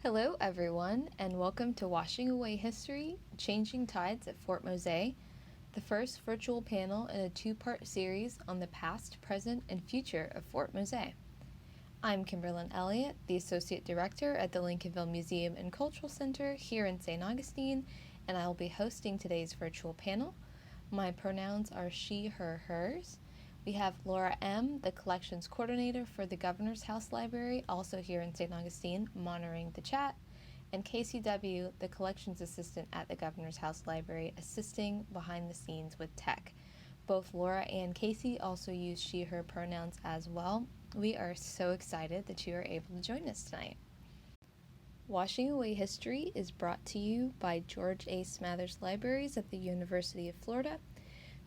Hello, everyone, and welcome to Washing Away History, Changing Tides at Fort Mose, the first virtual panel in a two-part series on the past, present, and future of Fort Mose. I'm Kimberlyn Elliott, the Associate Director at the Lincolnville Museum and Cultural Center here in St. Augustine, and I will be hosting today's virtual panel. My pronouns are she, her, hers. We have Laura M., the Collections Coordinator for the Governor's House Library, also here in St. Augustine, monitoring the chat, and Casey W., the Collections Assistant at the Governor's House Library, assisting behind the scenes with tech. Both Laura and Casey also use she, her pronouns as well. We are so excited that you are able to join us tonight. Washing Away History is brought to you by George A. Smathers Libraries at the University of Florida,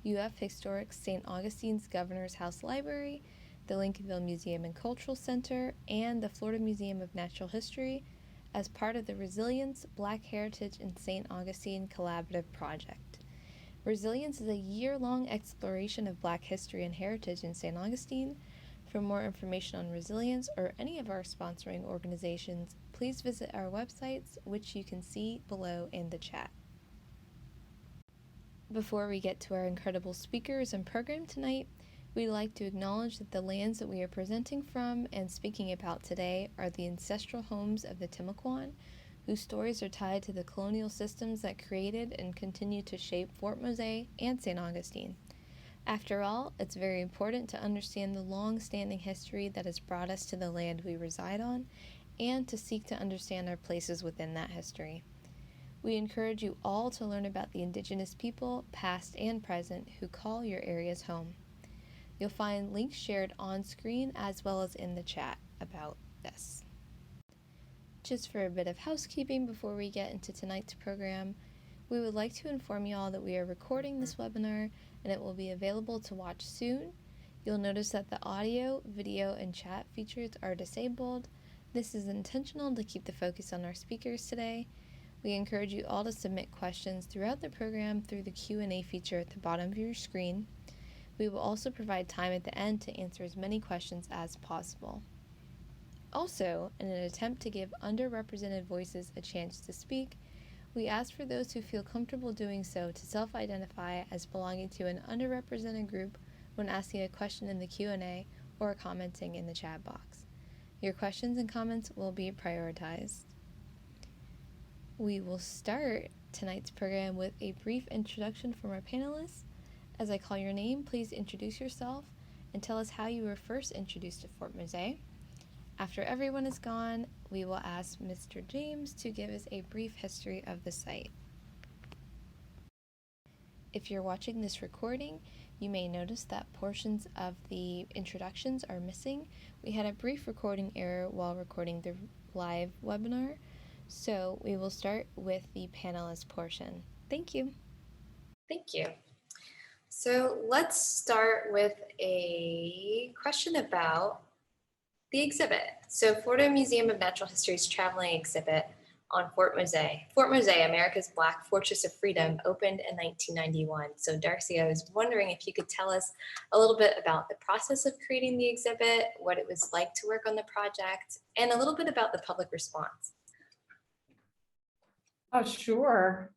UF Historic St. Augustine's Governor's House Library, the Lincolnville Museum and Cultural Center, and the Florida Museum of Natural History as part of the Resilience, Black Heritage in St. Augustine Collaborative Project. Resilience is a year-long exploration of Black history and heritage in St. Augustine. For more information on Resilience or any of our sponsoring organizations, please visit our websites, which you can see below in the chat. Before we get to our incredible speakers and program tonight, we'd like to acknowledge that the lands that we are presenting from and speaking about today are the ancestral homes of the Timucuan, whose stories are tied to the colonial systems that created and continue to shape Fort Mose and St. Augustine. After all, it's very important to understand the long-standing history that has brought us to the land we reside on, and to seek to understand our places within that history. We encourage you all to learn about the Indigenous people, past and present, who call your areas home. You'll find links shared on screen as well as in the chat about this. Just for a bit of housekeeping before we get into tonight's program, we would like to inform you all that we are recording this webinar and it will be available to watch soon. You'll notice that the audio, video, and chat features are disabled. This is intentional to keep the focus on our speakers today. We encourage you all to submit questions throughout the program through the Q&A feature at the bottom of your screen. We will also provide time at the end to answer as many questions as possible. Also, in an attempt to give underrepresented voices a chance to speak, we ask for those who feel comfortable doing so to self-identify as belonging to an underrepresented group when asking a question in the Q&A or commenting in the chat box. Your questions and comments will be prioritized. We will start tonight's program with a brief introduction from our panelists. As I call your name, please introduce yourself and tell us how you were first introduced to Fort Mose. After everyone is gone, we will ask Mr. James to give us a brief history of the site. If you're watching this recording, you may notice that portions of the introductions are missing. We had a brief recording error while recording the live webinar. So we will start with the panelist portion. Thank you. Thank you. So let's start with a question about the exhibit. So Florida Museum of Natural History's traveling exhibit on Fort Mose. Fort Mose, America's Black Fortress of Freedom, opened in 1991. So Darcie, I was wondering if you could tell us a little bit about the process of creating the exhibit, what it was like to work on the project, and a little bit about the public response. Oh, sure.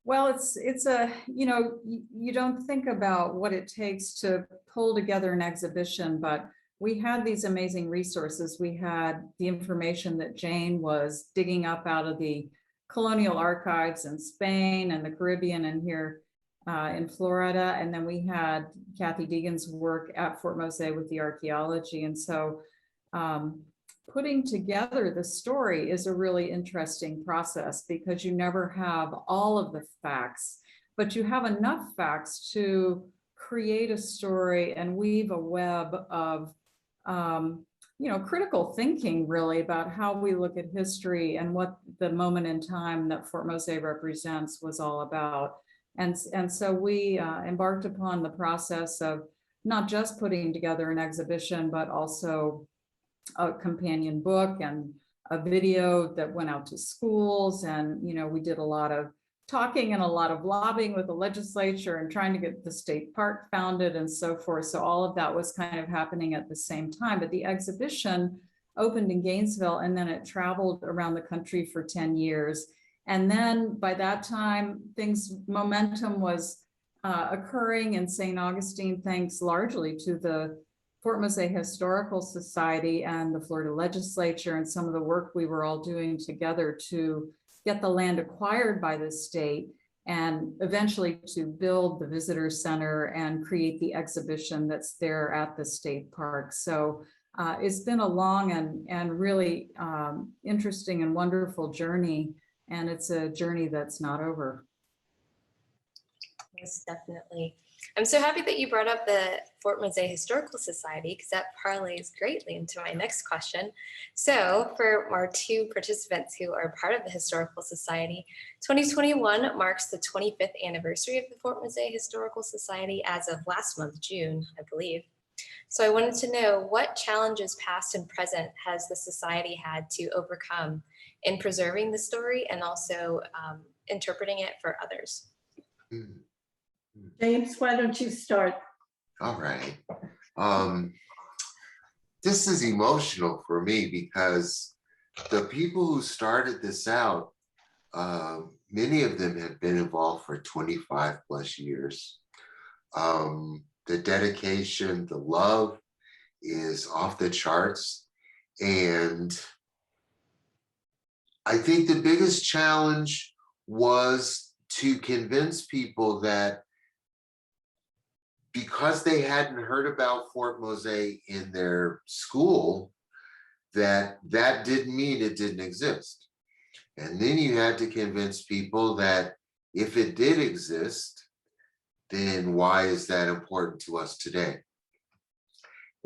Well, it's a, you don't think about what it takes to pull together an exhibition, but we had these amazing resources. We had the information that Jane was digging up out of the colonial archives in Spain and the Caribbean and here in Florida. And then we had Kathy Deegan's work at Fort Mose with the archaeology. And so putting together the story is a really interesting process because you never have all of the facts, but you have enough facts to create a story and weave a web of, critical thinking really about how we look at history and what the moment in time that Fort Mose represents was all about. And so we embarked upon the process of not just putting together an exhibition, but also a companion book and a video that went out to schools. And, we did a lot of talking and a lot of lobbying with the legislature and trying to get the state park founded and so forth. So all of that was kind of happening at the same time. But the exhibition opened in Gainesville, and then it traveled around the country for 10 years. And then by that time, momentum was occurring in St. Augustine, thanks largely to the Fort Mose Historical Society and the Florida legislature and some of the work we were all doing together to get the land acquired by the state and eventually to build the visitor center and create the exhibition that's there at the state park. So it's been a long and really interesting and wonderful journey, and it's a journey that's not over. Yes, definitely. I'm so happy that you brought up the Fort Mose Historical Society, because that parlays greatly into my next question. So for our two participants who are part of the Historical Society, 2021 marks the 25th anniversary of the Fort Mose Historical Society as of last month, June, I believe. So I wanted to know, what challenges past and present has the Society had to overcome in preserving the story and also interpreting it for others? James, why don't you start? All right. This is emotional for me because the people who started this out, many of them have been involved for 25 plus years. The dedication, the love is off the charts. And I think the biggest challenge was to convince people that because they hadn't heard about Fort Mose in their school, that didn't mean it didn't exist. And then you had to convince people that if it did exist, then why is that important to us today?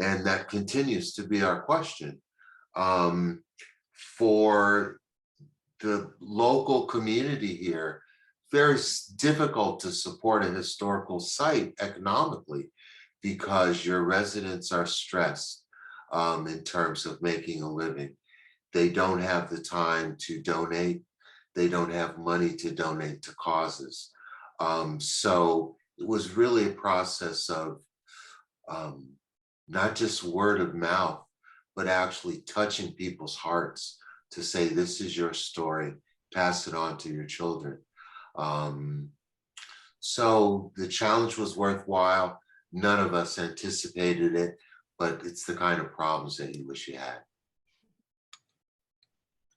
And that continues to be our question. For the local community here, very difficult to support a historical site economically because your residents are stressed in terms of making a living. They don't have the time to donate. They don't have money to donate to causes. So it was really a process of not just word of mouth, but actually touching people's hearts to say, this is your story, pass it on to your children. So the challenge was worthwhile. None of us anticipated it, but it's the kind of problems that you wish you had.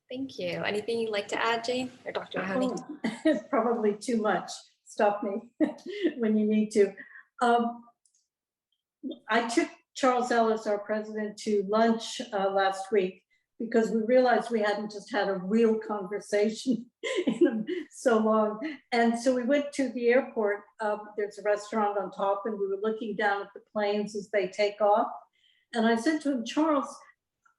Thank you. Anything you'd like to add, Jane or Dr. Mahoney? It's probably too much. Stop me when you need to. I took Charles Ellis, our president, to lunch last week because we realized we hadn't just had a real conversation in so long. And so we went to the airport. There's a restaurant on top, and we were looking down at the planes as they take off. And I said to him, Charles,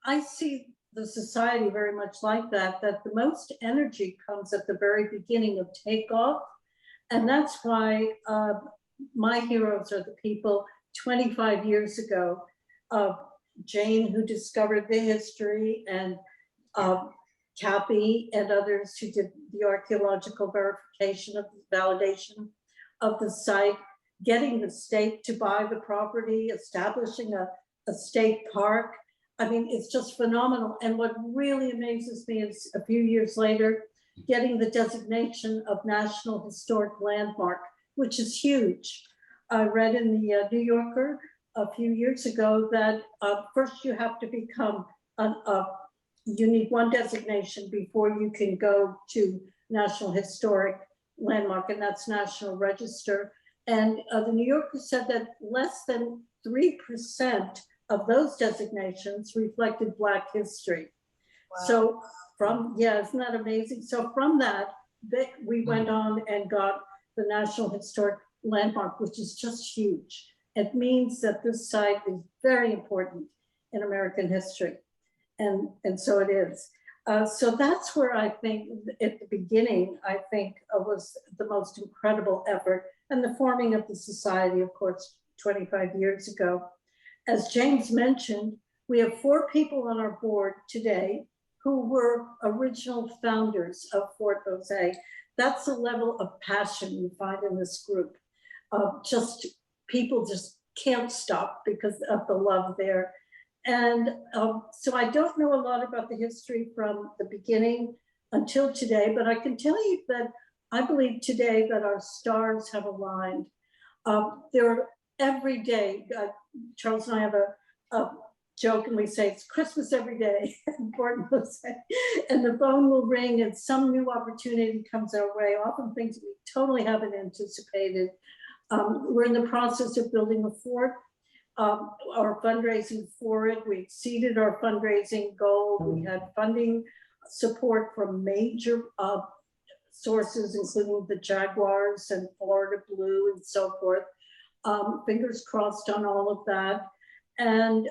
I see the society very much like that the most energy comes at the very beginning of takeoff. And that's why my heroes are the people 25 years ago, Jane, who discovered the history, and Cappy and others who did the archaeological verification of the validation of the site, getting the state to buy the property, establishing a state park. I mean, it's just phenomenal. And what really amazes me is a few years later, getting the designation of National Historic Landmark, which is huge. I read in the New Yorker a few years ago that first you have to become, you need one designation before you can go to National Historic Landmark, and that's National Register. And the New Yorker said that less than 3% of those designations reflected Black history. Wow. So isn't that amazing? So from that, we went on and got the National Historic Landmark, which is just huge. It means that this site is very important in American history. And so it is. So that's where I think at the beginning, I think was the most incredible effort, and the forming of the society, of course, 25 years ago. As James mentioned, we have 4 people on our board today who were original founders of Fort Mose. That's the level of passion you find in this group. People just can't stop because of the love there. And so I don't know a lot about the history from the beginning until today, but I can tell you that I believe today that our stars have aligned. There are every day, Charles and I have a joke and we say it's Christmas every day in Fort Mose, and the phone will ring and some new opportunity comes our way, often things we totally haven't anticipated. We're in the process of building a fort, our fundraising for it. We exceeded our fundraising goal. We had funding support from major sources, including the Jaguars and Florida Blue and so forth. Fingers crossed on all of that. And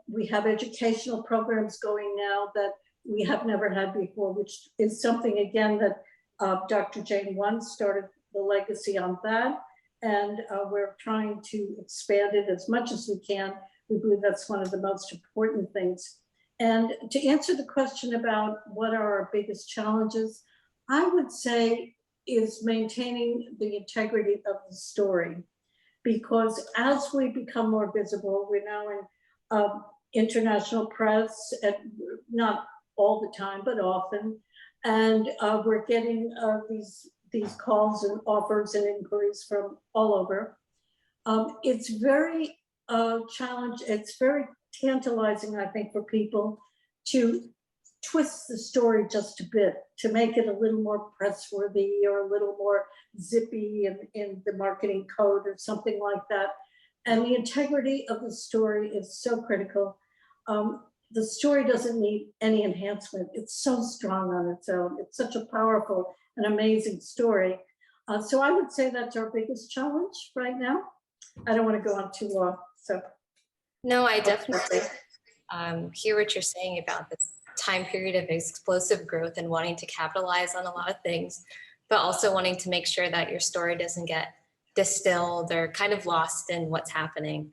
we have educational programs going now that we have never had before, which is something, again, that Dr. Jane once started the legacy on that. And we're trying to expand it as much as we can. We believe that's one of the most important things. And to answer the question about what are our biggest challenges, I would say is maintaining the integrity of the story. Because as we become more visible, we're now in international press, and not all the time, but often. And we're getting these calls and offers and inquiries from all over. It's very it's very tantalizing, I think, for people to twist the story just a bit, to make it a little more press-worthy or a little more zippy in the marketing code or something like that. And the integrity of the story is so critical. The story doesn't need any enhancement. It's so strong on its own. It's such a powerful and amazing story. So I would say that's our biggest challenge right now. I don't want to go on too long, so. No, I definitely hear what you're saying about this time period of explosive growth and wanting to capitalize on a lot of things, but also wanting to make sure that your story doesn't get distilled or kind of lost in what's happening.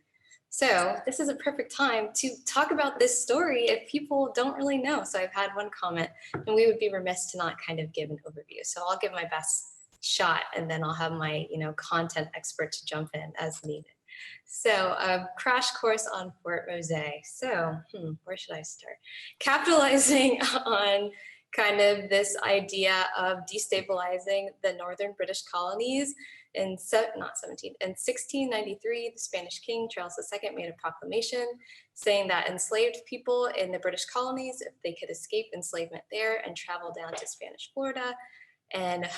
So this is a perfect time to talk about this story if people don't really know. So I've had one comment, and we would be remiss to not kind of give an overview. So I'll give my best shot, and then I'll have my content expert to jump in as needed. So a crash course on Fort Mose. So where should I start? Capitalizing on kind of this idea of destabilizing the northern British colonies in 1693, the Spanish king Charles II made a proclamation saying that enslaved people in the British colonies, if they could escape enslavement there and travel down to Spanish Florida and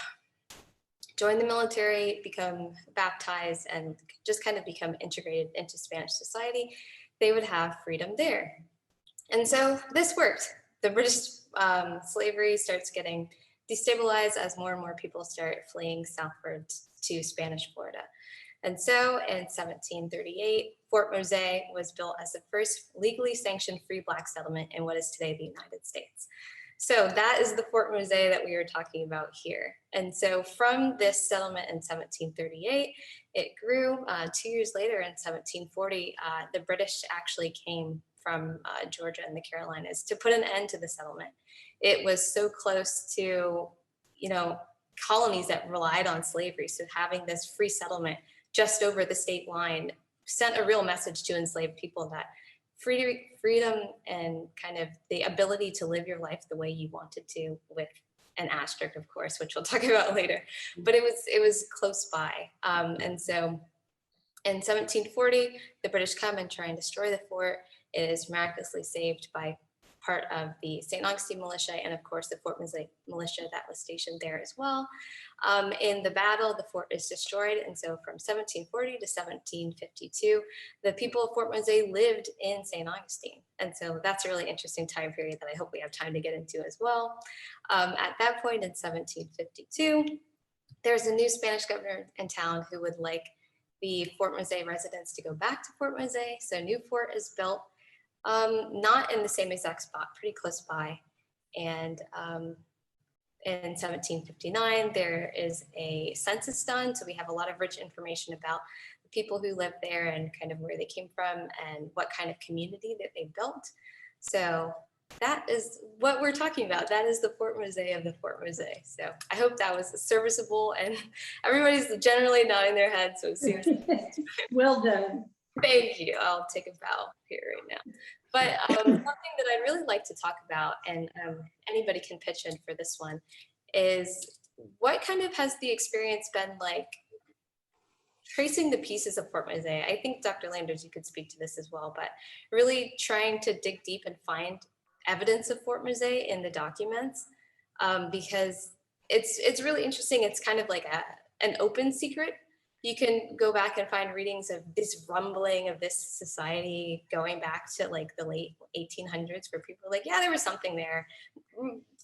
join the military, become baptized, and just kind of become integrated into Spanish society, they would have freedom there. And so this worked. The British slavery starts getting destabilized as more and more people start fleeing southward to Spanish Florida. And so in 1738, Fort Mose was built as the first legally sanctioned free Black settlement in what is today the United States. So that is the Fort Mose that we were talking about here. And so from this settlement in 1738, it grew. 2 years later in 1740, the British actually came from Georgia and the Carolinas to put an end to the settlement. It was so close to, colonies that relied on slavery. So having this free settlement just over the state line sent a real message to enslaved people that freedom and kind of the ability to live your life the way you wanted to, with an asterisk, of course, which we'll talk about later. But it was close by. And so in 1740, the British come and try and destroy the fort. It is miraculously saved by part of the St. Augustine militia and, of course, the Fort Mose militia that was stationed there as well. In the battle, the fort is destroyed. And so from 1740 to 1752, the people of Fort Mose lived in St. Augustine. And so that's a really interesting time period that I hope we have time to get into as well. At that point in 1752, there's a new Spanish governor in town who would like the Fort Mose residents to go back to Fort Mose. So a new fort is built. Not in the same exact spot, pretty close by. And in 1759, there is a census done. So we have a lot of rich information about the people who lived there and kind of where they came from and what kind of community that they built. So that is what we're talking about. That is the Fort Mose of the Fort Mose. So I hope that was serviceable, and everybody's generally nodding their heads. So seriously. Well done. Thank you. I'll take a bow here right now. But something that I'd really like to talk about, and anybody can pitch in for this one, is what kind of has the experience been like tracing the pieces of Fort Mose? I think Dr. Landers, you could speak to this as well, but really trying to dig deep and find evidence of Fort Mose in the documents, because it's really interesting. It's kind of like an open secret. You can go back and find readings of this rumbling of this society going back to like the late 1800s, where people are like, yeah, there was something there.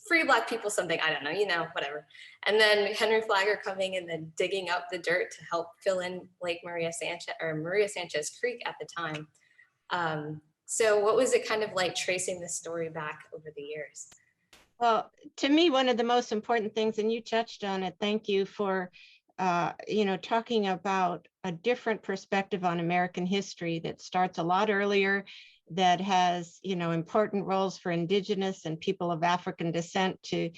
Free Black people, something, I don't know, whatever. And then Henry Flagler coming and then digging up the dirt to help fill in Lake Maria Sanchez Creek at the time. So what was it kind of like tracing this story back over the years? Well, to me, one of the most important things, and you touched on it, thank you for talking about a different perspective on American history that starts a lot earlier, that has, important roles for Indigenous and people of African descent to,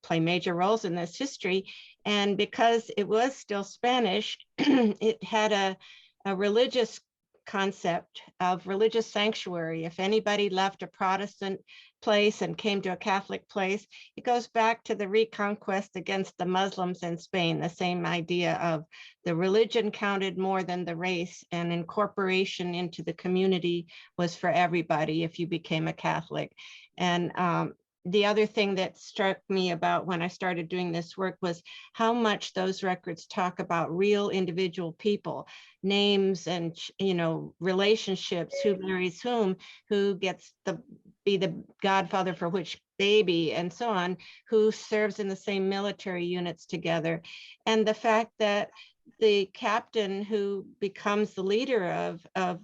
play major roles in this history. And because it was still Spanish, it had a religious concept of religious sanctuary. If anybody left a Protestant place and came to a Catholic place, it goes back to the reconquest against the Muslims in Spain, the same idea of the religion counted more than the race, and incorporation into the community was for everybody if you became a Catholic. And the other thing that struck me about when I started doing this work was how much those records talk about real individual people, names and relationships, who marries whom, who gets be the godfather for which baby, and so on, who serves in the same military units together. And the fact that the captain who becomes the leader of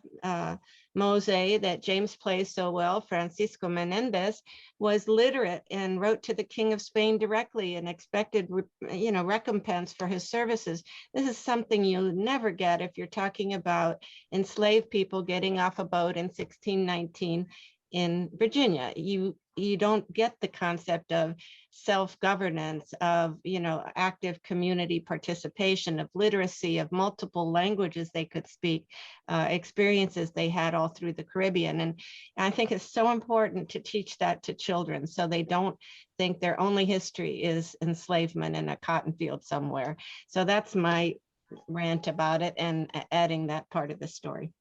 Mose, that James plays so well, Francisco Menendez, was literate and wrote to the King of Spain directly and expected, recompense for his services. This is something you'll never get if you're talking about enslaved people getting off a boat in 1619 in Virginia. You don't get the concept of self-governance, of active community participation, of literacy, of multiple languages they could speak, experiences they had all through the Caribbean. And I think it's so important to teach that to children so they don't think their only history is enslavement in a cotton field somewhere. So that's my rant about it, and adding that part of the story.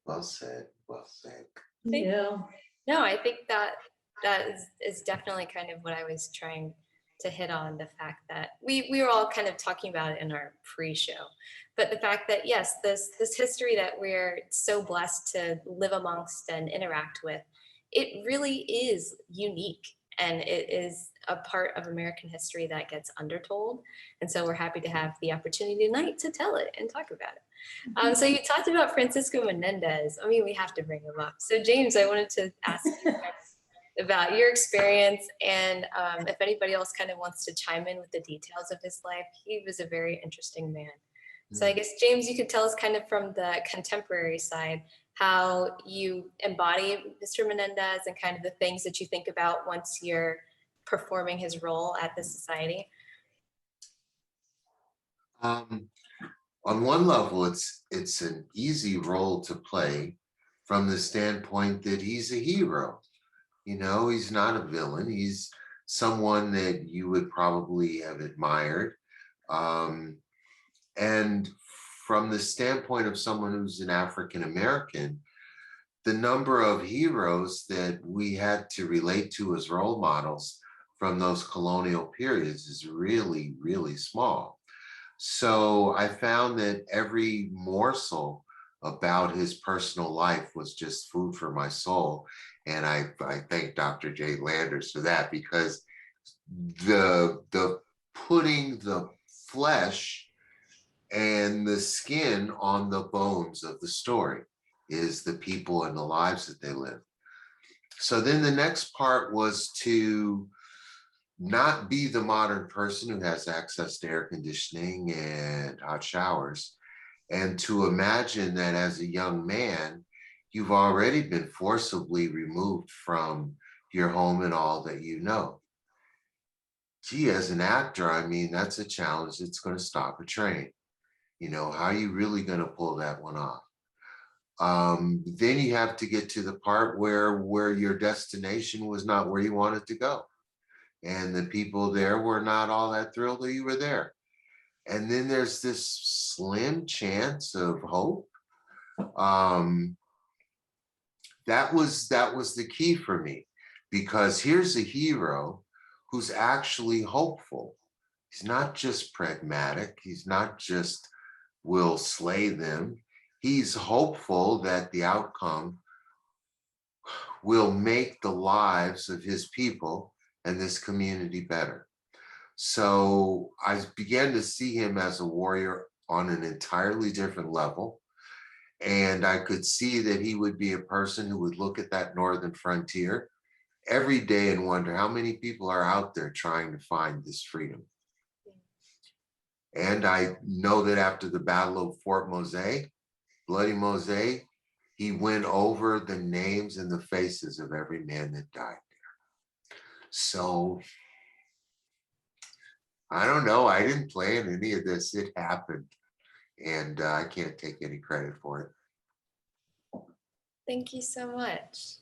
Well said, well said. Yeah. No, I think that is definitely kind of what I was trying to hit on, the fact that we were all kind of talking about it in our pre-show, but the fact that yes, this history that we're so blessed to live amongst and interact with, it really is unique, and it is a part of American history that gets undertold. And so we're happy to have the opportunity tonight to tell it and talk about it. So you talked about Francisco Menendez. I mean, we have to bring him up. So James, I wanted to ask you about your experience, and if anybody else kind of wants to chime in with the details of his life. He was a very interesting man. So I guess, James, you could tell us kind of from the contemporary side how you embody Mr. Menendez and kind of the things that you think about once you're performing his role at the society. On one level, it's an easy role to play from the standpoint that he's a hero. He's not a villain. He's someone that you would probably have admired. And from the standpoint of someone who's an African American, the number of heroes that we had to relate to as role models from those colonial periods is really, really small. So I found that every morsel about his personal life was just food for my soul. And I thank Dr. J. Landers for that, because the putting the flesh and the skin on the bones of the story is the people and the lives that they live. So then the next part was to not be the modern person who has access to air conditioning and hot showers, and to imagine that as a young man, you've already been forcibly removed from your home and all that you know. Gee, as an actor, I mean, that's a challenge that's going to stop a train. How are you really going to pull that one off? Then you have to get to the part where your destination was not where you wanted to go. And the people there were not all that thrilled that you were there. And then there's this slim chance of hope. That was the key for me, because here's a hero who's actually hopeful. He's not just pragmatic. He's not just will slay them. He's hopeful that the outcome will make the lives of his people and this community better. So I began to see him as a warrior on an entirely different level. And I could see that he would be a person who would look at that northern frontier every day and wonder how many people are out there trying to find this freedom. And I know that after the Battle of Fort Mose, Bloody Mose, he went over the names and the faces of every man that died there. So I don't know. I didn't plan any of this. It happened. And I can't take any credit for it. Thank you so much.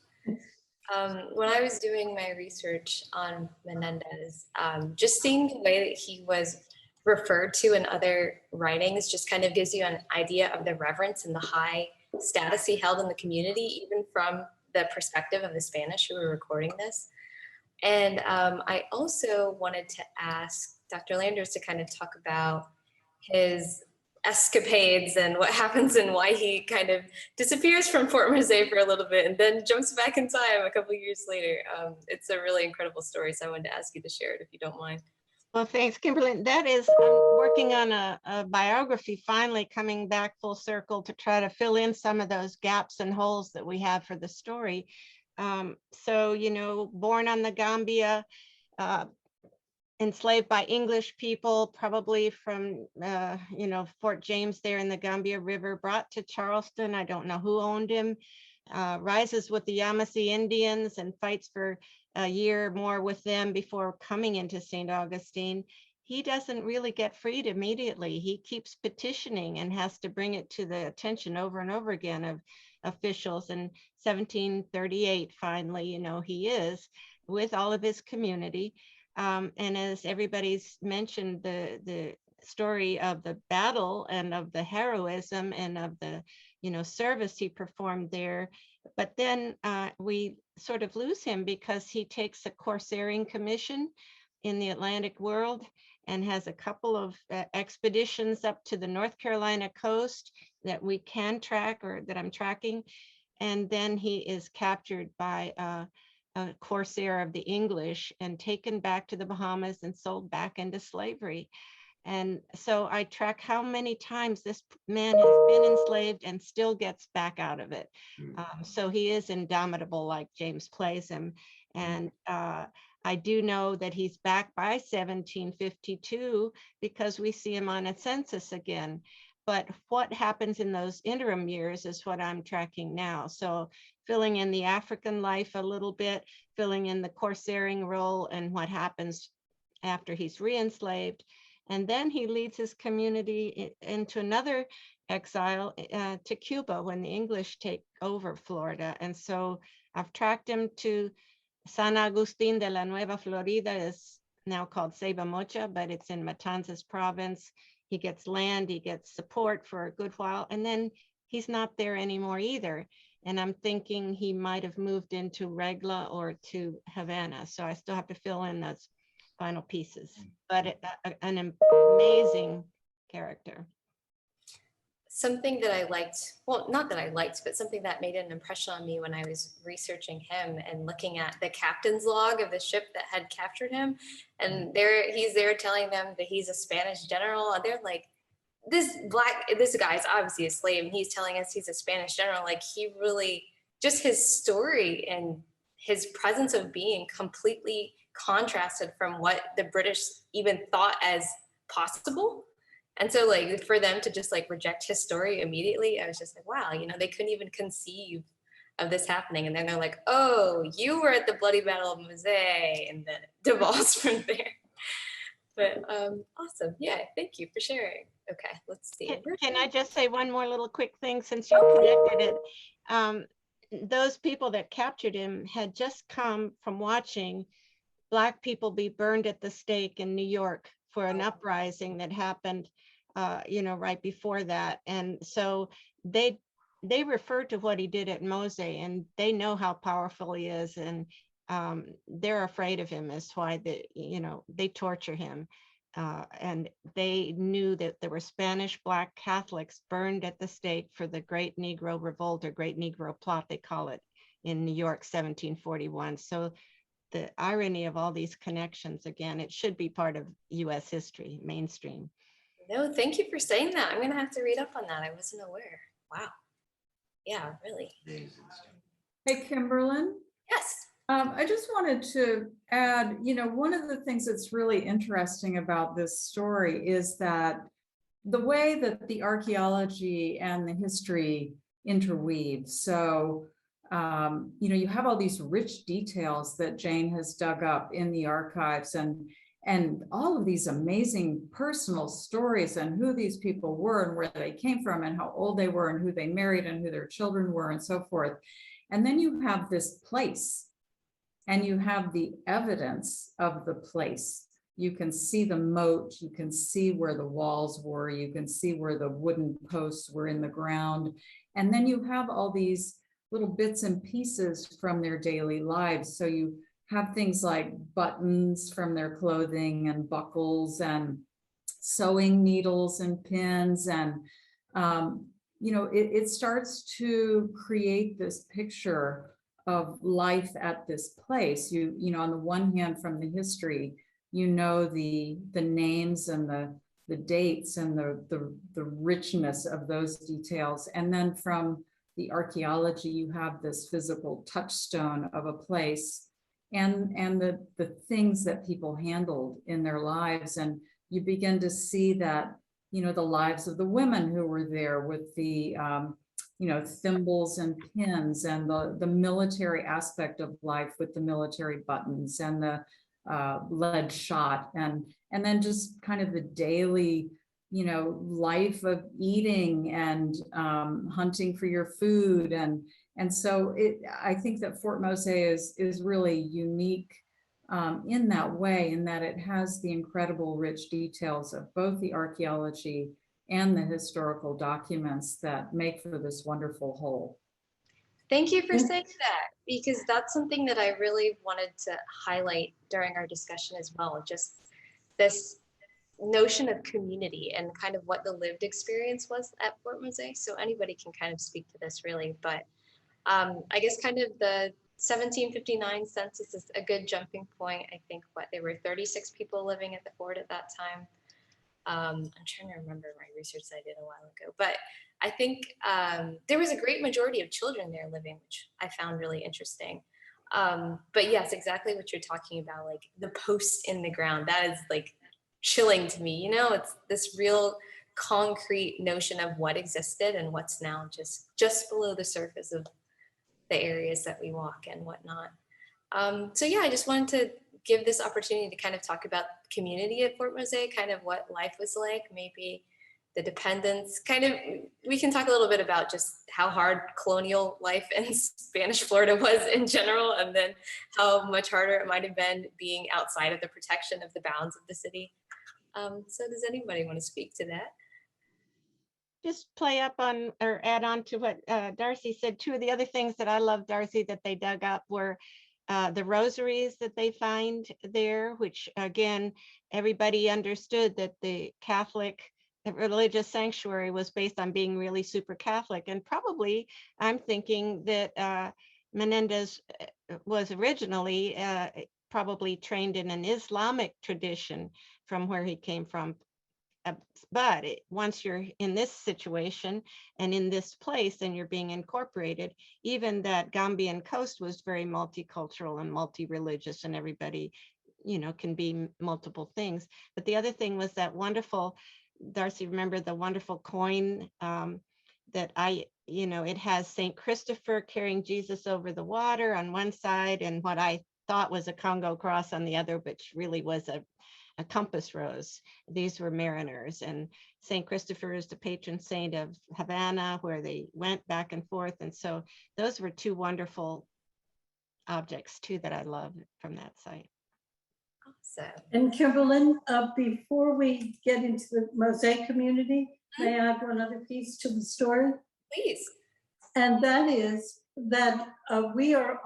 When I was doing my research on Menendez, just seeing the way that he was referred to in other writings just kind of gives you an idea of the reverence and the high status he held in the community, even from the perspective of the Spanish who were recording this. And I also wanted to ask Dr. Landers to kind of talk about his escapades and what happens and why he kind of disappears from Fort Mose for a little bit and then jumps back in time a couple of years later. It's a really incredible story, so I wanted to ask you to share it if you don't mind. Well, thanks, Kimberly. That is, I'm working on a biography, finally coming back full circle to try to fill in some of those gaps and holes that we have for the story. So, you know, born on the Gambia, enslaved by English people, probably from, you know, Fort James there in the Gambia River, brought to Charleston. I don't know who owned him. Rises with the Yamasee Indians and fights for a year more with them before coming into St. Augustine. He doesn't really get freed immediately. He keeps petitioning and has to bring it to the attention over and over again of officials. In 1738, finally, you know, he is with all of his community. And as everybody's mentioned, the story of the battle and of the heroism and of the, you know, service he performed there. But then we sort of lose him because he takes a corsairing commission in the Atlantic world and has a couple of expeditions up to the North Carolina coast that we can track, or that I'm tracking. And then he is captured by a corsair of the English and taken back to the Bahamas and sold back into slavery. And so I track how many times this man has been enslaved and still gets back out of it. So he is indomitable, like James plays him. And I do know that he's back by 1752 because we see him on a census again. But what happens in those interim years is what I'm tracking now. So filling in the African life a little bit, filling in the corsairing role and what happens after he's re-enslaved. And then he leads his community into another exile to Cuba when the English take over Florida. And so I've tracked him to San Agustin de la Nueva Florida, is now called Ceiba Mocha, but it's in Matanzas province. He gets land, he gets support for a good while, and then he's not there anymore either. And I'm thinking he might have moved into Regla or to Havana. So I still have to fill in those final pieces, but an amazing character. Something that I liked, well, not that I liked, but something that made an impression on me when I was researching him and looking at the captain's log of the ship that had captured him. And he's there telling them that he's a Spanish general. And they're like, this guy's obviously a slave, and he's telling us he's a Spanish general. Like, he really, just his story and his presence of being completely contrasted from what the British even thought as possible. And so, like, for them to just like reject his story immediately, I was just like, wow, you know, they couldn't even conceive of this happening. And then they're like, oh, you were at the bloody Battle of Mose, and then it devolves from there. But awesome. Yeah, thank you for sharing. Okay, let's see. Can I just say one more little quick thing since you connected it? Those people that captured him had just come from watching Black people be burned at the stake in New York for an uprising that happened, right before that. And so they refer to what he did at Mose, and they know how powerful he is, and they're afraid of him. That's why they torture him. And they knew that there were Spanish Black Catholics burned at the stake for the Great Negro Revolt, or Great Negro Plot, they call it, in New York, 1741. So the irony of all these connections, again, it should be part of US history, mainstream. No, thank you for saying that. I'm going to have to read up on that. I wasn't aware. Wow. Yeah, really. Amazing. Hey, Kimberlyn. Yes. I just wanted to add, one of the things that's really interesting about this story is that the way that the archaeology and the history interweave. So, you have all these rich details that Jane has dug up in the archives, and all of these amazing personal stories and who these people were and where they came from and how old they were and who they married and who their children were and so forth. And then you have this place, and you have the evidence of the place. You can see the moat, you can see where the walls were, you can see where the wooden posts were in the ground. And then you have all these little bits and pieces from their daily lives. So you have things like buttons from their clothing and buckles and sewing needles and pins. And, it starts to create this picture of life at this place. On the one hand, from the history, the names and the dates and the richness of those details. And then from the archaeology, you have this physical touchstone of a place and the things that people handled in their lives. And you begin to see that, the lives of the women who were there with the thimbles and pins, and the military aspect of life with the military buttons and the lead shot, and then just kind of the daily, life of eating and hunting for your food. And so I think that Fort Mose is really unique in that way, in that it has the incredible rich details of both the archaeology and the historical documents that make for this wonderful whole. Thank you for saying that, because that's something that I really wanted to highlight during our discussion as well. Just this notion of community and kind of what the lived experience was at Fort Mose. So anybody can kind of speak to this really, but I guess kind of the 1759 census is a good jumping point. I think there were 36 people living at the fort at that time. I'm trying to remember my research that I did a while ago, but I think there was a great majority of children there living, which I found really interesting. But yes, exactly what you're talking about, like the posts in the ground, that is like chilling to me. It's this real concrete notion of what existed and what's now just below the surface of the areas that we walk and whatnot. So yeah, I just wanted to give this opportunity to kind of talk about community at Fort Mose, kind of what life was like, maybe the dependence, we can talk a little bit about just how hard colonial life in Spanish Florida was in general, and then how much harder it might have been being outside of the protection of the bounds of the city. So does anybody want to speak to that? Just play up on or add on to what Darcie said. Two of the other things that I love, Darcie, that they dug up were the rosaries that they find there, which again, everybody understood that the religious sanctuary was based on being really super Catholic. And probably I'm thinking that Menendez was originally probably trained in an Islamic tradition from where he came from. But once you're in this situation and in this place and you're being incorporated, even that Gambian coast was very multicultural and multi-religious, and everybody, can be multiple things. But the other thing was that wonderful, Darcie, remember the wonderful coin that it has St. Christopher carrying Jesus over the water on one side and what I thought was a Congo cross on the other, which really was compass rose. These were mariners, and St. Christopher is the patron saint of Havana, where they went back and forth. And so those were two wonderful objects too that I love from that site. Awesome. And Kimberlyn, before we get into the mosaic community, may I add one other piece to the story? Please. And that is that we are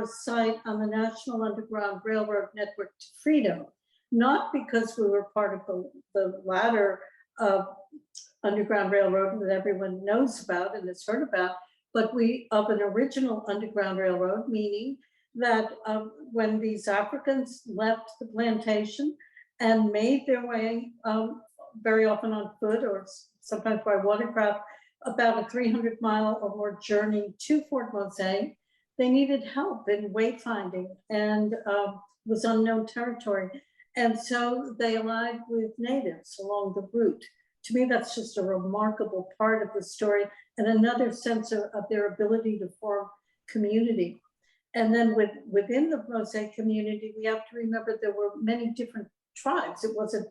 a site on the National Underground Railroad Network to Freedom, not because we were part of the latter Underground Railroad that everyone knows about and has heard about, but we of an original Underground Railroad, meaning that when these Africans left the plantation and made their way, very often on foot or sometimes by watercraft, about a 300-mile or more journey to Fort Mose, they needed help in wayfinding and was unknown territory. And so they allied with natives along the route. To me, that's just a remarkable part of the story and another sense of their ability to form community. And then within the Mosaic community, we have to remember there were many different tribes. It wasn't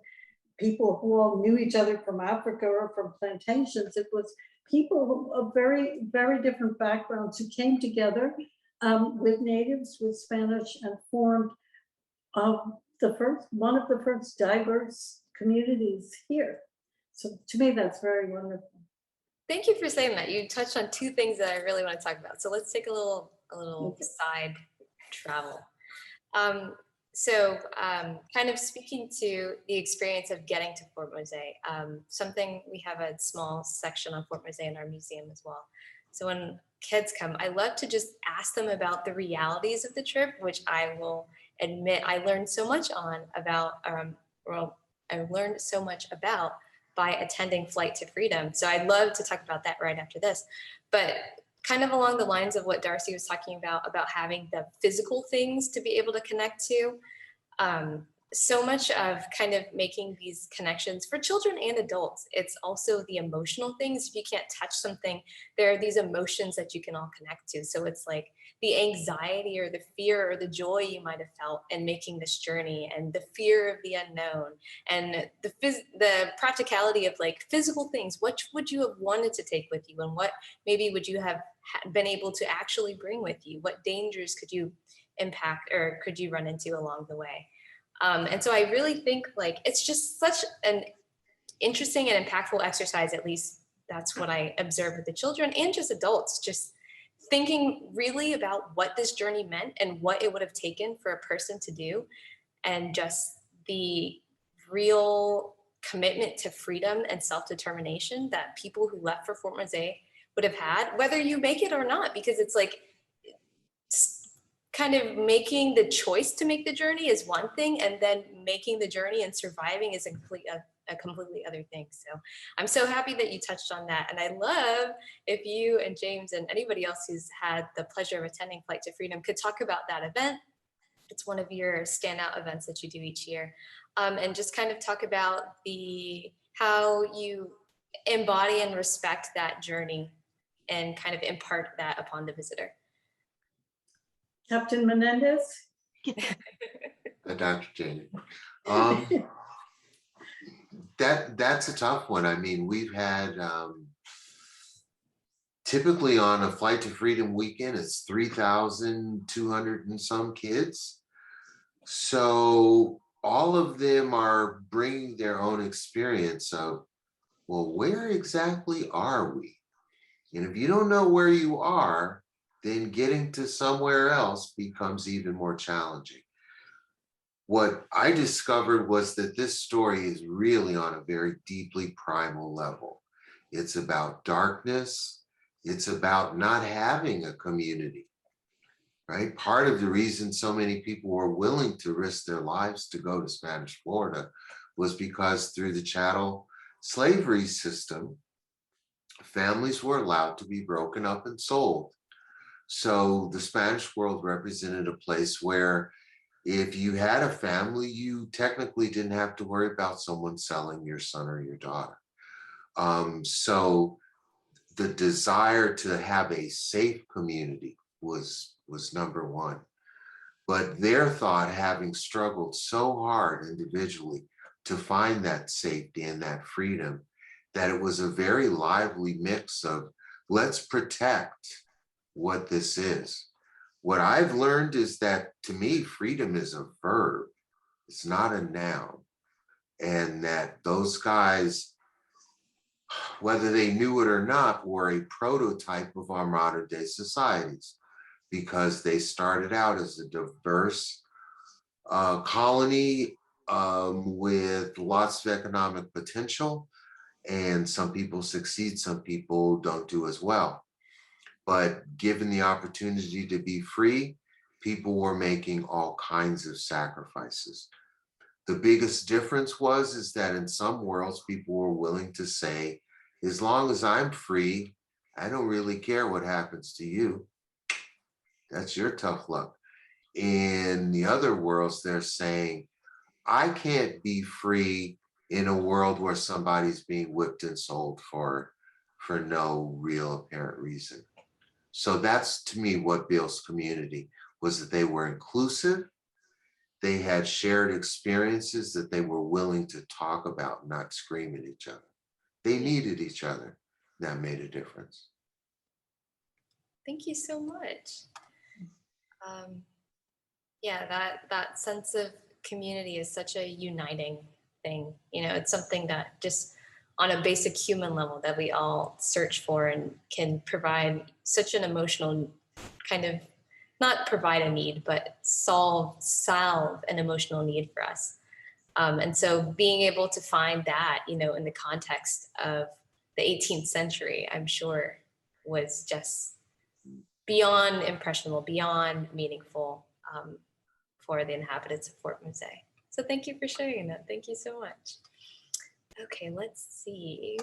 people who all knew each other from Africa or from plantations. It was people of very, very different backgrounds who came together with natives, with Spanish, and formed one of the first diverse communities here. So to me, that's very wonderful. Thank you for saying that. You touched on two things that I really want to talk about. So let's take a little side travel. Kind of speaking to the experience of getting to Fort Mose, something we have a small section on Fort Mose in our museum as well. So when kids come, I love to just ask them about the realities of the trip, which I will admit I learned so much about by attending Flight to Freedom. So I'd love to talk about that right after this. But kind of along the lines of what Darcie was talking about having the physical things to be able to connect to. So much of kind of making these connections for children and adults, it's also the emotional things. If you can't touch something, there are these emotions that you can all connect to. So it's like the anxiety or the fear or the joy you might have felt in making this journey, and the fear of the unknown, and the practicality of like physical things. What would you have wanted to take with you, and what maybe would you have been able to actually bring with you? What dangers could you impact or could you run into along the way? And so I really think like it's just such an interesting and impactful exercise. At least that's what I observed with the children and just adults, just thinking really about what this journey meant and what it would have taken for a person to do, and just the real commitment to freedom and self-determination that people who left for Fort Mose would have had, whether you make it or not, because it's like kind of making the choice to make the journey is one thing, and then making the journey and surviving is a completely other thing. So I'm so happy that you touched on that. And I love if you and James and anybody else who's had the pleasure of attending Flight to Freedom could talk about that event. It's one of your standout events that you do each year. And just kind of talk about how you embody and respect that journey and kind of impart that upon the visitor. Captain Menendez? Dr. Janie. That's a tough one. I mean, we've had typically on a Flight to Freedom weekend, it's 3,200 and some kids. So all of them are bringing their own experience of, well, where exactly are we? And if you don't know where you are, then getting to somewhere else becomes even more challenging. What I discovered was that this story is really on a very deeply primal level. It's about darkness. It's about not having a community, right? Part of the reason so many people were willing to risk their lives to go to Spanish Florida was because through the chattel slavery system, families were allowed to be broken up and sold. So the Spanish world represented a place where if you had a family, you technically didn't have to worry about someone selling your son or your daughter. So the desire to have a safe community was number one. but their thought, having struggled so hard individually to find that safety and that freedom, that it was a very lively mix of let's protect what this is. What I've learned is that, to me, freedom is a verb. It's not a noun. And that those guys, whether they knew it or not, were a prototype of our modern day societies, because they started out as a diverse colony with lots of economic potential. And some people succeed, some people don't do as well. But given the opportunity to be free, people were making all kinds of sacrifices. The biggest difference is that in some worlds, people were willing to say, as long as I'm free, I don't really care what happens to you. That's your tough luck. In the other worlds, they're saying, I can't be free in a world where somebody's being whipped and sold for no real apparent reason. So that's, to me, what builds community, was that they were inclusive. They had shared experiences that they were willing to talk about, not scream at each other. They needed each other. That made a difference. Thank you so much. Yeah, that sense of community is such a uniting thing. You know, it's something that just on a basic human level that we all search for and can provide such an emotional kind of, not provide a need, but solve an emotional need for us. And so being able to find that, you know, in the context of the 18th century, I'm sure was just beyond impressionable, beyond meaningful for the inhabitants of Fort Mose. So thank you for sharing that. Thank you so much. Okay, let's see.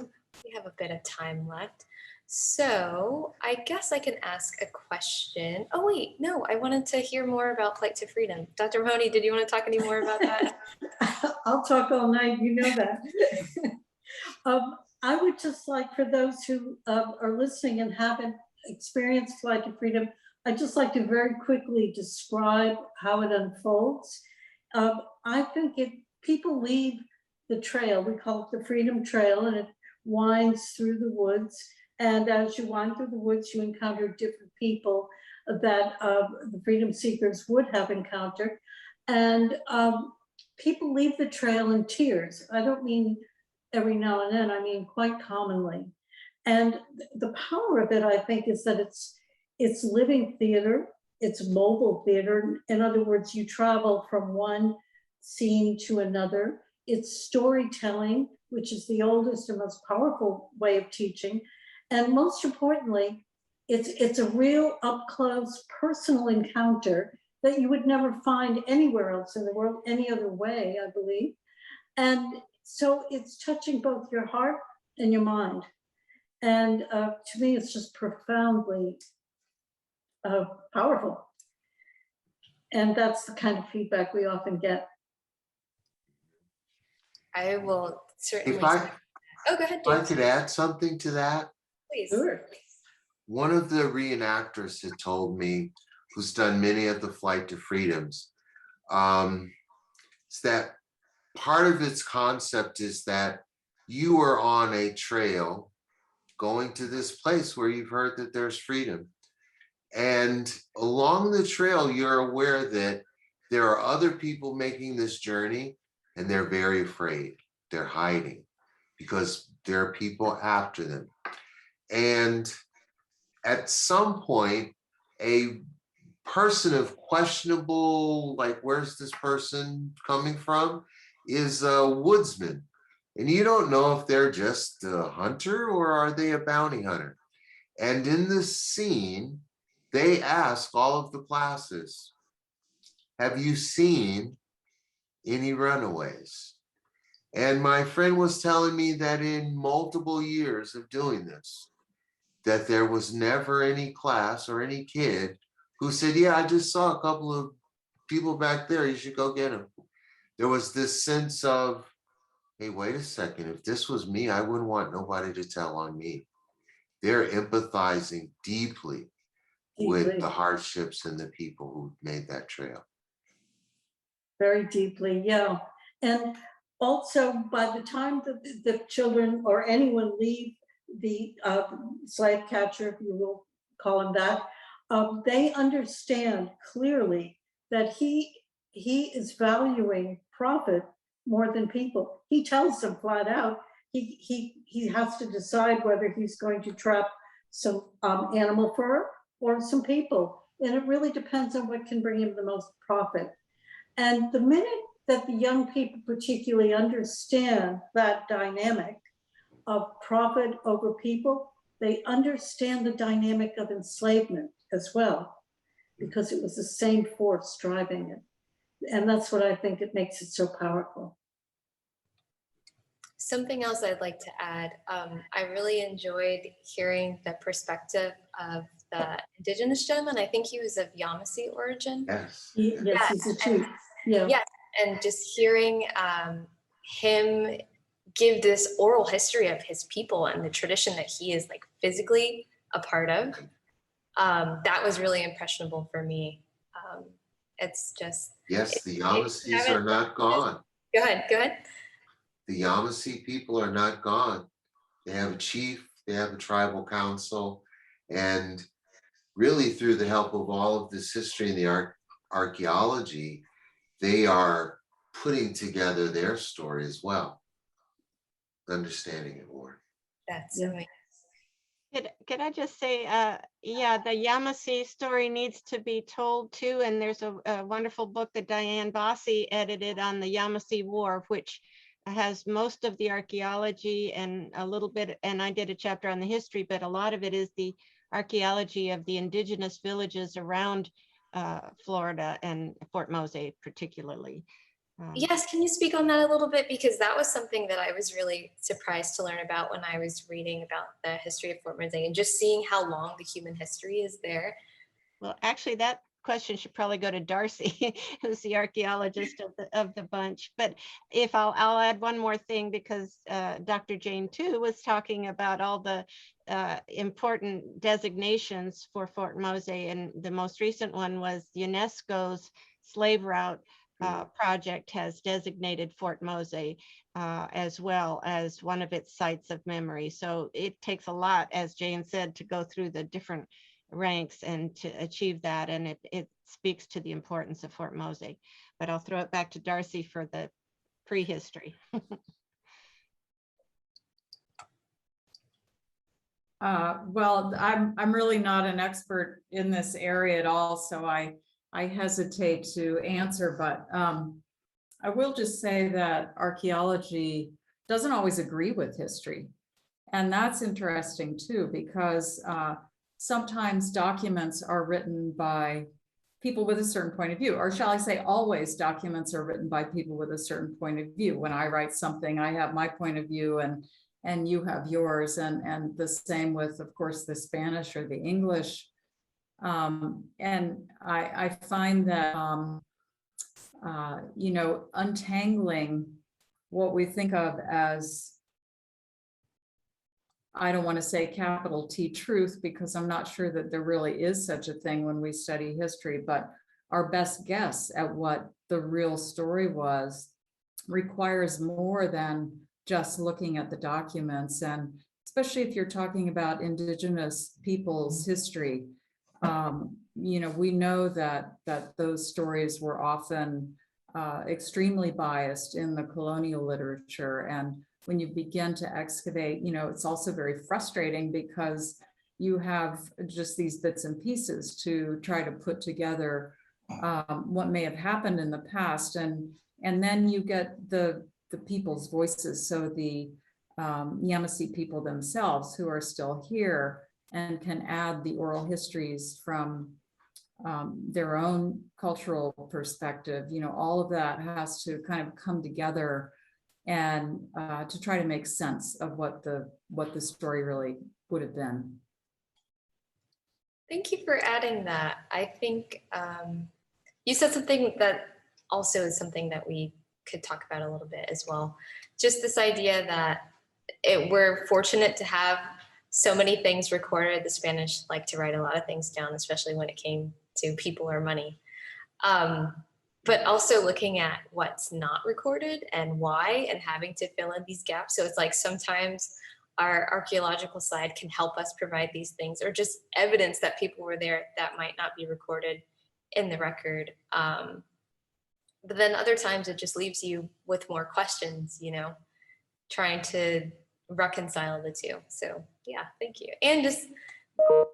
We have a bit of time left. So I guess I can ask a question. Oh wait, no, I wanted to hear more about Flight to Freedom. Dr. Mahoney, did you want to talk any more about that? I'll talk all night, you know that. I would just like, for those who are listening and haven't experienced Flight to Freedom, I'd just like to very quickly describe how it unfolds. I think people leave the trail, we call it the Freedom Trail, and it winds through the woods. And as you wind through the woods, you encounter different people that the freedom seekers would have encountered. And people leave the trail in tears. I don't mean every now and then, I mean quite commonly. And the power of it, I think, is that it's living theater, it's mobile theater. In other words, you travel from one scene to another. It's storytelling, which is the oldest and most powerful way of teaching. And most importantly, it's a real up-close personal encounter that you would never find anywhere else in the world, any other way, I believe. And so it's touching both your heart and your mind. And to me, it's just profoundly powerful. And that's the kind of feedback we often get. I will certainly. If I go ahead, I James. could add something to that. Please. Sure. One of the reenactors had told me, who's done many of the Flight to Freedoms, is that part of its concept is that you are on a trail going to this place where you've heard that there's freedom. And along the trail, you're aware that there are other people making this journey, and they're very afraid. They're hiding because there are people after them. And at some point, a person of questionable, like, where's this person coming from, is a woodsman. And you don't know if they're just a hunter or are they a bounty hunter. And in this scene, they ask all of the classes, have you seen any runaways? And my friend was telling me that in multiple years of doing this, that there was never any class or any kid who said, yeah, I just saw a couple of people back there, you should go get them. There was this sense of, hey, wait a second, if this was me, I wouldn't want nobody to tell on me. They're empathizing deeply with the hardships and the people who made that trail. very deeply, yeah. And also, by the time that the children or anyone leave the slave catcher, if you will call him that, they understand clearly that he is valuing profit more than people. He tells them flat out, he has to decide whether he's going to trap some animal fur or some people. And it really depends on what can bring him the most profit. And the minute that the young people particularly understand that dynamic of profit over people, they understand the dynamic of enslavement as well, because it was the same force driving it. And that's what I think it makes it so powerful. Something else I'd like to add, I really enjoyed hearing the perspective of the indigenous gentleman. I think he was of Yamasee origin. Yes. Yes, he's a chief. Yeah. Yes, and just hearing him give this oral history of his people and the tradition that he is like physically a part of, that was really impressionable for me. It's just— Yes, the Yamasees are not gone. Go ahead. The Yamasee people are not gone. They have a chief, they have a tribal council, and really through the help of all of this history and the archaeology, they are putting together their story as well, understanding it more. That's Yeah. amazing. Could I just say, yeah, the Yamasee story needs to be told too. And there's a wonderful book that Diane Bossy edited on the Yamasee War, which has most of the archaeology and a little bit, and I did a chapter on the history, but a lot of it is the archaeology of the indigenous villages around Florida and Fort Mose particularly. Yes, can you speak on that a little bit? Because that was something that I was really surprised to learn about when I was reading about the history of Fort Mose and just seeing how long the human history is there. Well, actually, that question should probably go to Darcie, who's the archaeologist of the bunch. But if I'll add one more thing, because Dr. Jane too was talking about all the important designations for Fort Mose, and the most recent one was UNESCO's slave route project has designated Fort Mose as well as one of its sites of memory. So it takes a lot, as Jane said, to go through the different ranks and to achieve that, and it speaks to the importance of Fort Mose. But I'll throw it back to Darcie for the prehistory. Well, I'm really not an expert in this area at all, so I hesitate to answer, but I will just say that archaeology doesn't always agree with history. And that's interesting too, because sometimes documents are written by people with a certain point of view, or shall I say always documents are written by people with a certain point of view. When I write something, I have my point of view and you have yours, and the same with, of course, the Spanish or the English. And I find that, you know, untangling what we think of as, I don't want to say capital T truth, because I'm not sure that there really is such a thing when we study history, but our best guess at what the real story was requires more than just looking at the documents. And especially if you're talking about indigenous people's history, you know, we know that those stories were often extremely biased in the colonial literature. And when you begin to excavate, you know, it's also very frustrating because you have just these bits and pieces to try to put together what may have happened in the past. And then you get the people's voices. So the Yamasee people themselves who are still here and can add the oral histories from their own cultural perspective. You know, all of that has to kind of come together and to try to make sense of what the story really would have been. Thank you for adding that. I think you said something that also is something that we could talk about a little bit as well. Just this idea that we're fortunate to have so many things recorded. The Spanish like to write a lot of things down, especially when it came to people or money. but also looking at what's not recorded and why, and having to fill in these gaps. So it's like sometimes our archaeological side can help us provide these things, or just evidence that people were there that might not be recorded in the record. But then other times it just leaves you with more questions, trying to reconcile the two. So yeah, thank you. And just your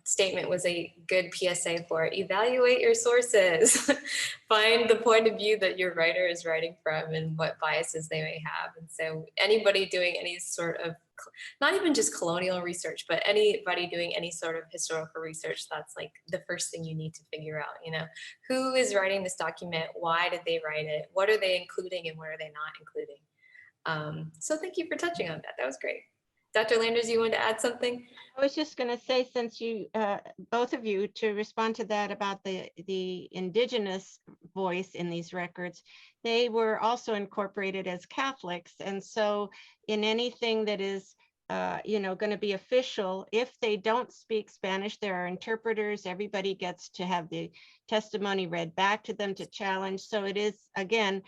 statement was a good PSA for it. Evaluate your sources. Find the point of view that your writer is writing from and what biases they may have. And so anybody doing any sort of, not even just colonial research, but anybody doing any sort of historical research, that's like the first thing you need to figure out, who is writing this document? Why did they write it? What are they including and what are they not including? So thank you for touching on that. That was great. Dr. Landers, you wanted to add something? I was just going to say, since you, both of you, to respond to that about the indigenous voice in these records, they were also incorporated as Catholics. And so in anything that is, going to be official, if they don't speak Spanish, there are interpreters. Everybody gets to have the testimony read back to them to challenge. So it is, again,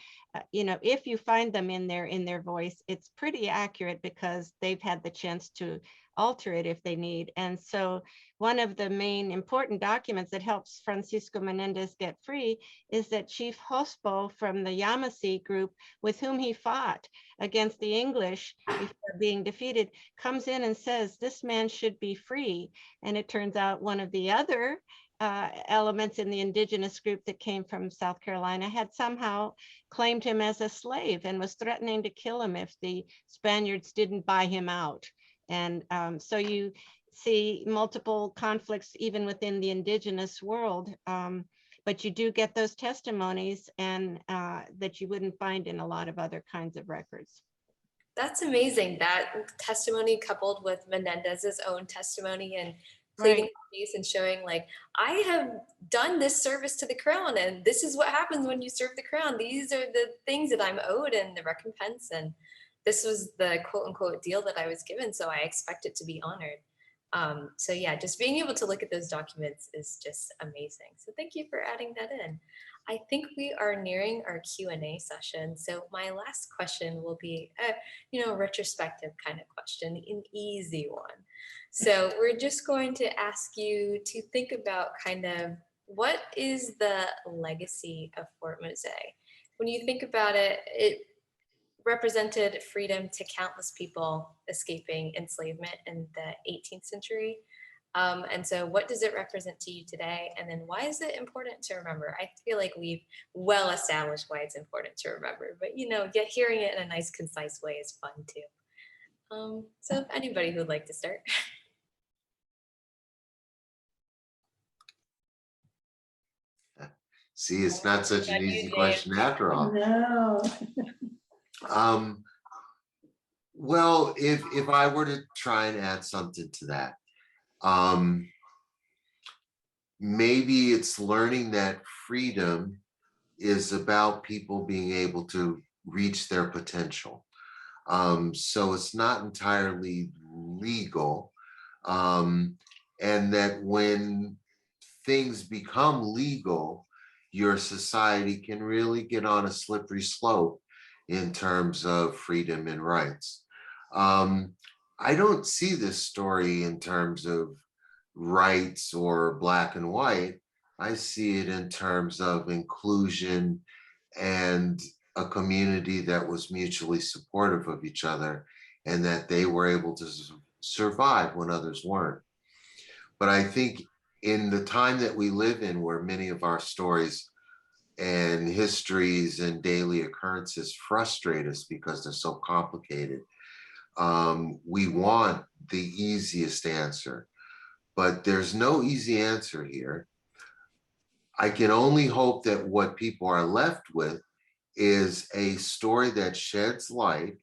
if you find them in their voice, it's pretty accurate because they've had the chance to alter it if they need. And so one of the main important documents that helps Francisco Menendez get free is that Chief Hospo from the Yamasee group, with whom he fought against the English before being defeated, comes in and says, this man should be free. And it turns out one of the other elements in the indigenous group that came from South Carolina had somehow claimed him as a slave and was threatening to kill him if the Spaniards didn't buy him out. And so you see multiple conflicts even within the indigenous world, but you do get those testimonies and that you wouldn't find in a lot of other kinds of records. That's amazing. That testimony coupled with Menendez's own testimony and pleading the case and showing like, I have done this service to the crown and this is what happens when you serve the crown. These are the things that I'm owed and the recompense. And this was the quote unquote deal that I was given. So I expect it to be honored. So yeah, just being able to look at those documents is just amazing. So thank you for adding that in. I think we are nearing our Q&A session. So my last question will be a retrospective kind of question, an easy one. So we're just going to ask you to think about kind of what is the legacy of Fort Mose? When you think about it, it represented freedom to countless people escaping enslavement in the 18th century. And so what does it represent to you today? And then why is it important to remember? I feel like we've well established why it's important to remember, but yet hearing it in a nice, concise way is fun too. So if anybody who would like to start. See, it's not such an easy question after all. No. Well, if I were to try and add something to that, maybe it's learning that freedom is about people being able to reach their potential. So it's not entirely legal, and that when things become legal, your society can really get on a slippery slope in terms of freedom and rights. I don't see this story in terms of rights or black and white. I see it in terms of inclusion and a community that was mutually supportive of each other and that they were able to survive when others weren't. But I think in the time that we live in, where many of our stories and histories and daily occurrences frustrate us because they're so complicated, we want the easiest answer, but there's no easy answer here. I can only hope that what people are left with is a story that sheds light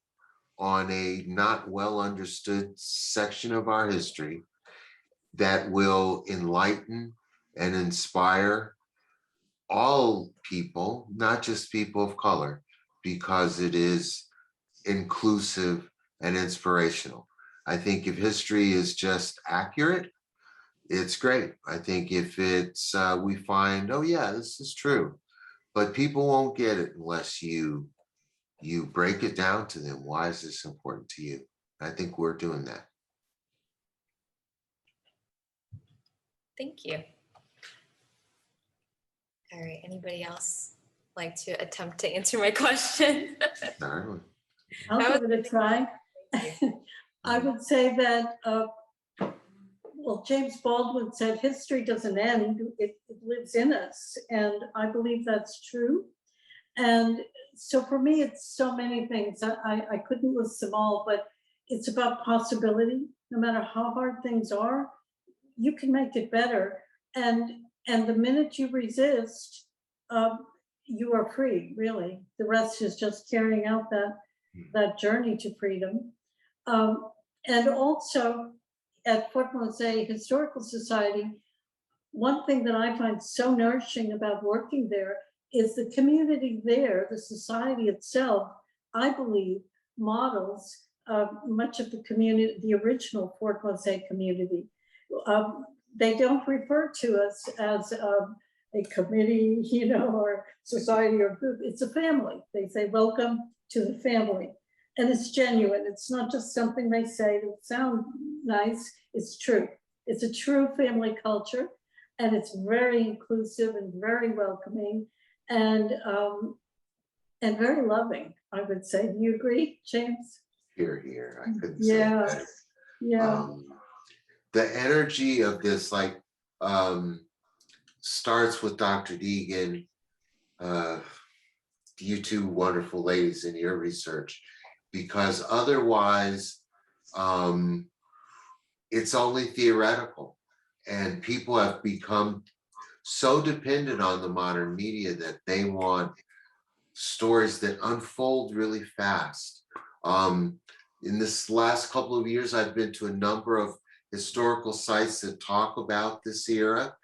on a not well understood section of our history that will enlighten and inspire all people, not just people of color, because it is inclusive and inspirational. I think if history is just accurate, it's great. I think if it's we find, oh yeah, this is true, But people won't get it unless you break it down to them. Why is this important to you? I think we're doing that. Thank you. All right, anybody else like to attempt to answer my question? Darling. I'll give it a try. I would say that, well, James Baldwin said, history doesn't end, it lives in us. And I believe that's true. And so for me, it's so many things. I couldn't list them all, but it's about possibility. No matter how hard things are, you can make it better. And the minute you resist, you are free, really. The rest is just carrying out that journey to freedom. And also at Fort Mose Historical Society, one thing that I find so nourishing about working there is the community there, the society itself, I believe, models much of the community, the original Fort Mose community. They don't refer to us as a committee, you know, or society or group. It's a family. They say, welcome to the family. And it's genuine. It's not just something they say that sound nice. It's true. It's a true family culture, and it's very inclusive and very welcoming and very loving, I would say. Do you agree, James? Here. I couldn't say it better. Yeah. The energy of this, like, starts with Dr. Deegan, you two wonderful ladies in your research, because otherwise it's only theoretical, and people have become so dependent on the modern media that they want stories that unfold really fast. In this last couple of years, I've been to a number of historical sites that talk about this era,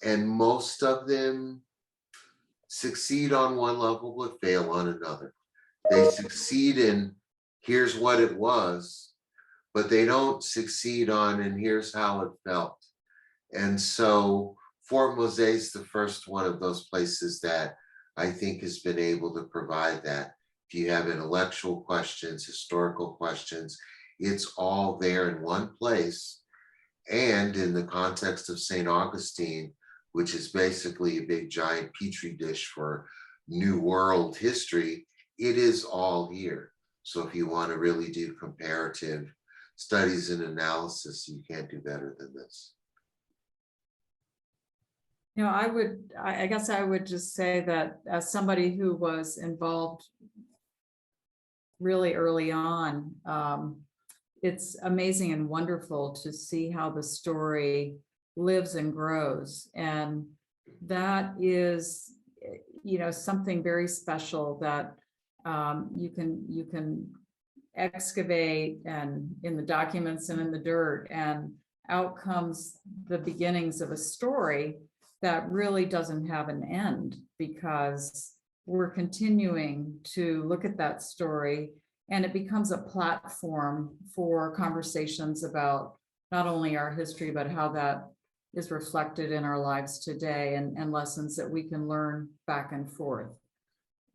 and most of them succeed on one level but fail on another. They succeed in here's what it was, but they don't succeed on and here's how it felt. And so Fort Mose is the first one of those places that I think has been able to provide that. If you have intellectual questions, historical questions, it's all there in one place. And in the context of St. Augustine, which is basically a big giant petri dish for New World history, it is all here. So if you want to really do comparative studies and analysis, you can't do better than this. You know, I guess I would just say that as somebody who was involved really early on, it's amazing and wonderful to see how the story lives and grows. And that is, you know, something very special that you can excavate and in the documents and in the dirt, and out comes the beginnings of a story that really doesn't have an end, because we're continuing to look at that story, and it becomes a platform for conversations about not only our history, but how that is reflected in our lives today, and lessons that we can learn back and forth.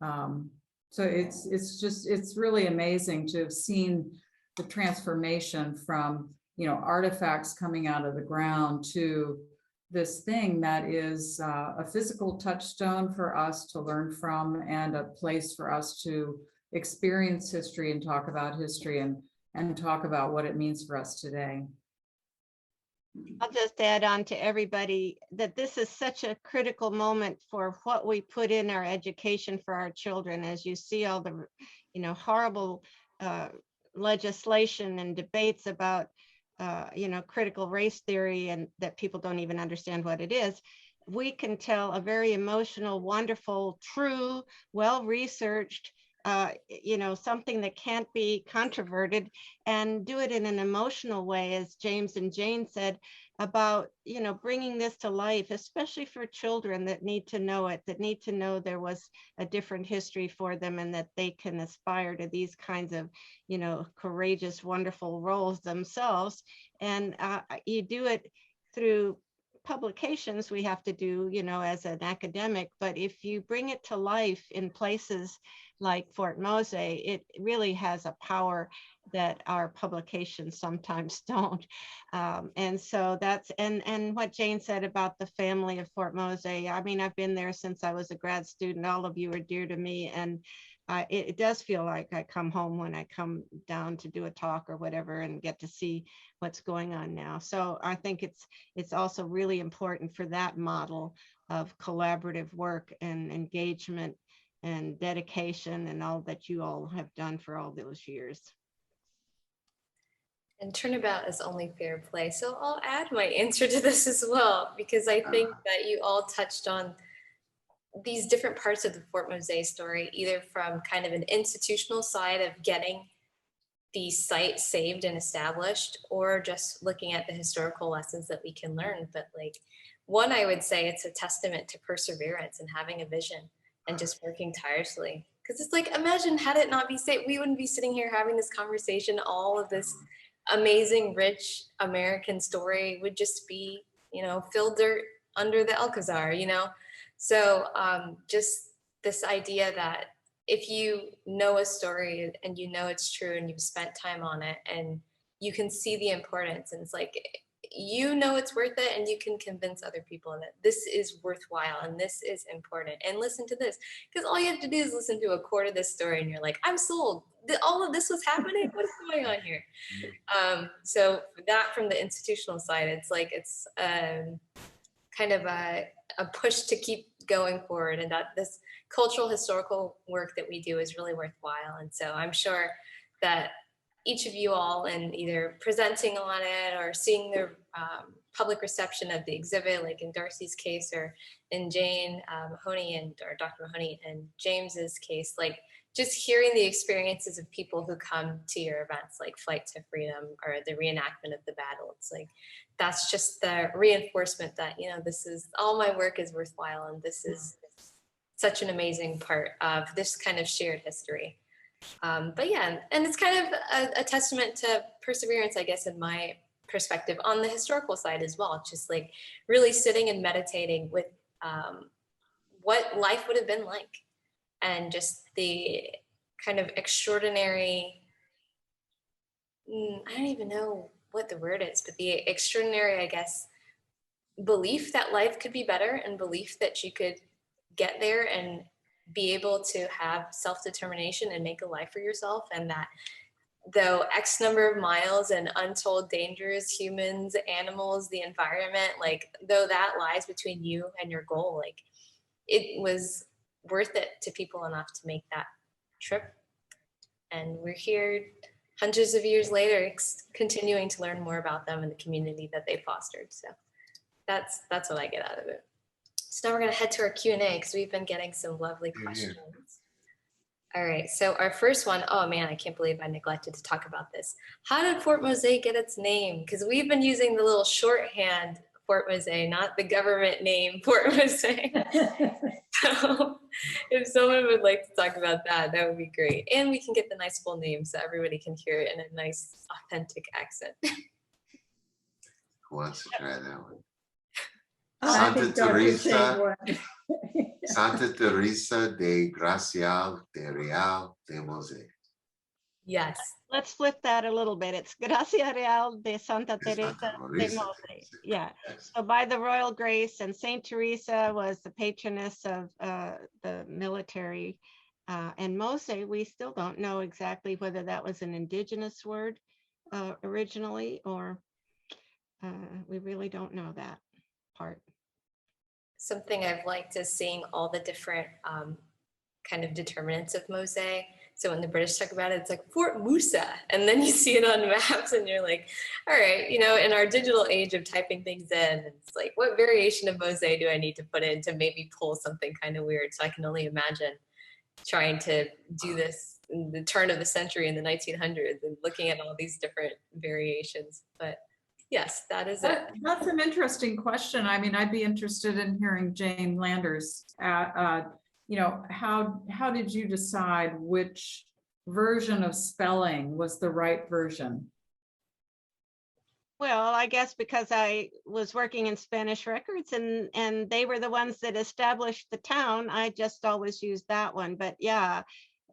So it's really amazing to have seen the transformation from, you know, artifacts coming out of the ground to this thing that is a physical touchstone for us to learn from, and a place for us to experience history and talk about history and talk about what it means for us today. I'll just add on to everybody that this is such a critical moment for what we put in our education for our children. As you see all the, you know, horrible legislation and debates about, you know, critical race theory, and that people don't even understand what it is. We can tell a very emotional, wonderful, true, well-researched, you know, something that can't be controverted, and do it in an emotional way, as James and Jane said, about, you know, bringing this to life, especially for children that need to know it, that need to know there was a different history for them, and that they can aspire to these kinds of, you know, courageous, wonderful roles themselves. And you do it through publications we have to do, you know, as an academic, but if you bring it to life in places like Fort Mose, it really has a power that our publications sometimes don't. And so that's, and what Jane said about the family of Fort Mose, I mean, I've been there since I was a grad student. All of you are dear to me. And it does feel like I come home when I come down to do a talk or whatever and get to see what's going on now. So I think it's also really important for that model of collaborative work and engagement and dedication and all that you all have done for all those years. And turnabout is only fair play. So I'll add my answer to this as well, because I think that you all touched on these different parts of the Fort Mose story, either from kind of an institutional side of getting the site saved and established, or just looking at the historical lessons that we can learn. But like, one, I would say it's a testament to perseverance and having a vision and just working tirelessly. Because it's like, imagine had it not be saved, we wouldn't be sitting here having this conversation. All of this amazing, rich American story would just be, you know, filled dirt under the Alcazar, you know? So just this idea that if you know a story and you know it's true and you've spent time on it and you can see the importance, and it's like, you know it's worth it, and you can convince other people that this is worthwhile and this is important, and listen to this, because all you have to do is listen to a quarter of this story and you're like, I'm sold. All of this was happening. What is going on here? So that, from the institutional side, it's like, it's kind of a push to keep going forward, and that this cultural historical work that we do is really worthwhile. And so I'm sure that each of you all, in either presenting on it or seeing the public reception of the exhibit, like in Darcie's case, or in Jane Mahoney or Dr. Mahoney and James's case, like just hearing the experiences of people who come to your events, like Flight to Freedom or the reenactment of the battle. It's like, that's just the reinforcement that, you know, this is, all my work is worthwhile, and this is such an amazing part of this kind of shared history. But yeah, and it's kind of a testament to perseverance, I guess, in my perspective on the historical side as well. Just like really sitting and meditating with what life would have been like, and just the kind of extraordinary, I don't even know what the word is, but the extraordinary, I guess, belief that life could be better, and belief that you could get there and be able to have self-determination and make a life for yourself. And that though X number of miles and untold dangers, humans, animals, the environment, like though that lies between you and your goal, like it was worth it to people enough to make that trip. And we're here hundreds of years later, continuing to learn more about them and the community that they fostered. So that's what I get out of it. So now we're gonna head to our Q&A, because we've been getting some lovely questions. All right, so our first one, oh man, I can't believe I neglected to talk about this. How did Fort Mose get its name? Because we've been using the little shorthand Fort Mose, not the government name Fort Mose. So if someone would like to talk about that, that would be great. And we can get the nice full name so everybody can hear it in a nice, authentic accent. Who wants to try that one? I Santa think Dr. Teresa. Jane would. Santa Teresa de Gracia de Real de Mose. Yes. Let's flip that a little bit. It's Gracia Real de Santa De Teresa Santa de Teresa. Mose. Yeah. Yes. So by the royal grace, and Saint Teresa was the patroness of the military. And Mose, we still don't know exactly whether that was an indigenous word originally, or we really don't know that part. Something I've liked is seeing all the different kind of determinants of Mose. So when the British talk about it, it's like Fort Musa, and then you see it on maps and you're like, all right, you know, in our digital age of typing things in, it's like, what variation of Mose do I need to put in to maybe pull something kind of weird? So I can only imagine trying to do this in the turn of the century in the 1900s and looking at all these different variations. But yes, that is it. That's an interesting question. I mean, I'd be interested in hearing Jane Landers. You know, how did you decide which version of spelling was the right version? Well, I guess because I was working in Spanish records and they were the ones that established the town, I just always used that one. But yeah,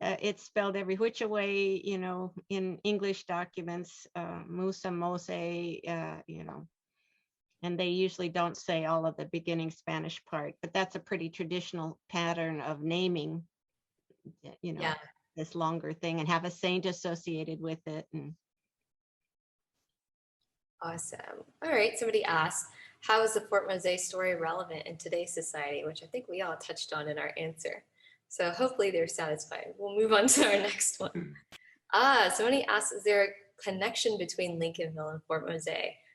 it's spelled every which way, you know, in English documents, Musa, Mose, you know, and they usually don't say all of the beginning Spanish part, but that's a pretty traditional pattern of naming, you know, Yeah. this longer thing and have a saint associated with it. And Awesome. All right. Somebody asked, how is the Fort Mose story relevant in today's society? Which I think we all touched on in our answer. So hopefully they're satisfied. We'll move on to our next one. Somebody asked, is there a connection between Lincolnville and Fort Mose?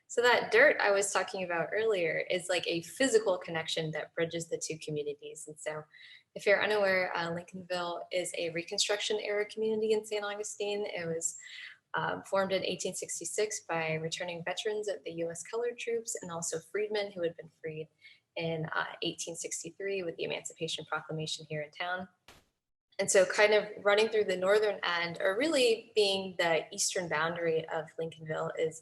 So that dirt I was talking about earlier is like a physical connection that bridges the two communities. And so if you're unaware, Lincolnville is a Reconstruction era community in St. Augustine. It was formed in 1866 by returning veterans of the US colored troops and also freedmen who had been freed in 1863 with the Emancipation Proclamation here in town. And so kind of running through the northern end, or really being the eastern boundary of Lincolnville, is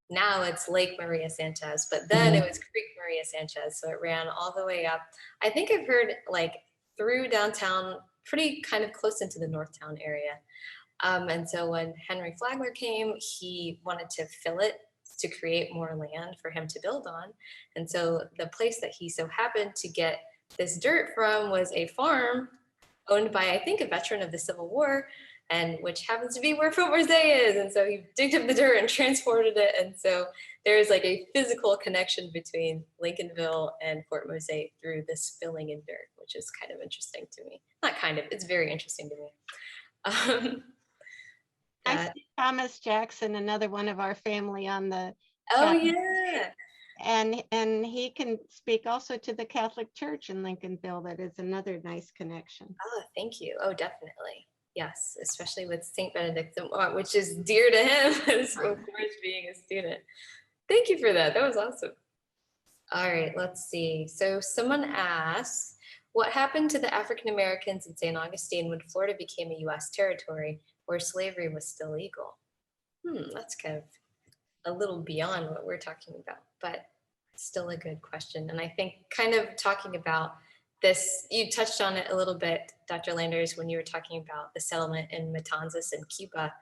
now it's Lake Maria Sanchez, but then it was Creek Maria Sanchez. So it ran all the way up. I think I've heard like through downtown, pretty kind of close into the Northtown area. And so when Henry Flagler came, he wanted to fill it to create more land for him to build on. And so the place that he so happened to get this dirt from was a farm owned by, I think, a veteran of the Civil War, and which happens to be where Fort Mose is. And so he digged up the dirt and transported it. And so there's like a physical connection between Lincolnville and Fort Mose through this filling in dirt, which is kind of interesting to me. Not kind of, it's very interesting to me. I see Thomas Jackson, another one of our family on the Oh chat. yeah. And he can speak also to the Catholic Church in Lincolnville. That is another nice connection. Oh, thank you. Oh, definitely. Yes, especially with St. Benedict, which is dear to him, as of course, being a student. Thank you for that. That was awesome. All right, let's see. So someone asked, what happened to the African Americans in St. Augustine when Florida became a U.S. territory where slavery was still legal? That's kind of a little beyond what we're talking about, but still a good question. And I think kind of talking about this, you touched on it a little bit, Dr. Landers, when you were talking about the settlement in Matanzas in Cuba,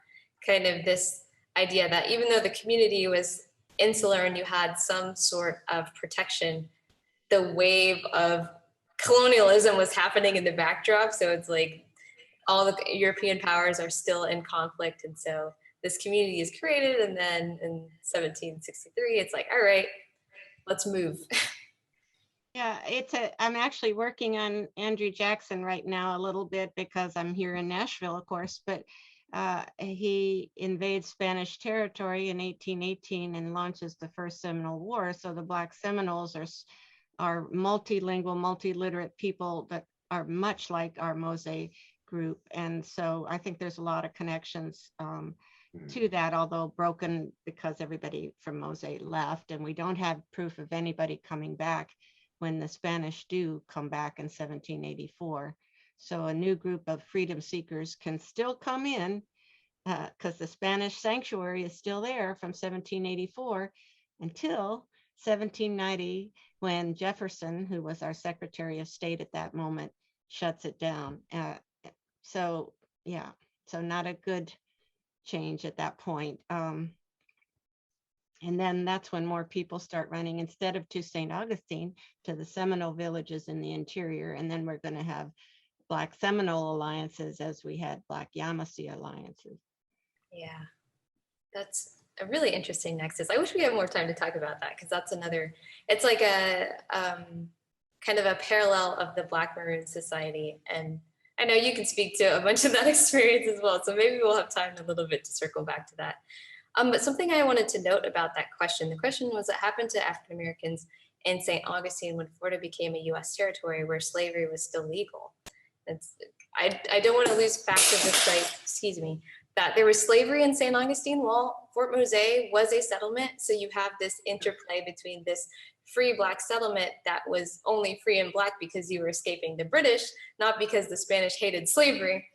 kind of this idea that even though the community was insular and you had some sort of protection, the wave of colonialism was happening in the backdrop. So it's like all the European powers are still in conflict. And so this community is created. And then in 1763, it's like, all right, let's move. Yeah, I'm actually working on Andrew Jackson right now a little bit because I'm here in Nashville, of course, but he invades Spanish territory in 1818 and launches the first Seminole War. So the Black Seminoles are multilingual, multiliterate people that are much like our Mose group. And so I think there's a lot of connections to that, although broken because everybody from Mose left, and we don't have proof of anybody coming back when the Spanish do come back in 1784. So a new group of freedom seekers can still come in because the Spanish sanctuary is still there from 1784 until 1790, when Jefferson, who was our Secretary of State at that moment, shuts it down. So yeah, so not a good change at that point. And then that's when more people start running, instead of to St. Augustine, to the Seminole villages in the interior. And then we're going to have Black Seminole alliances as we had Black Yamasee alliances. Yeah, that's a really interesting nexus. I wish we had more time to talk about that, because that's another, it's like a kind of a parallel of the Black Maroon Society. And I know you can speak to a bunch of that experience as well. So maybe we'll have time a little bit to circle back to that. But something I wanted to note about that question, the question was, what happened to African Americans in St. Augustine when Florida became a US territory where slavery was still legal? I don't want to lose fact of this, like, excuse me, that there was slavery in St. Augustine while Fort Mose was a settlement. So you have this interplay between this free Black settlement that was only free and Black because you were escaping the British, not because the Spanish hated slavery.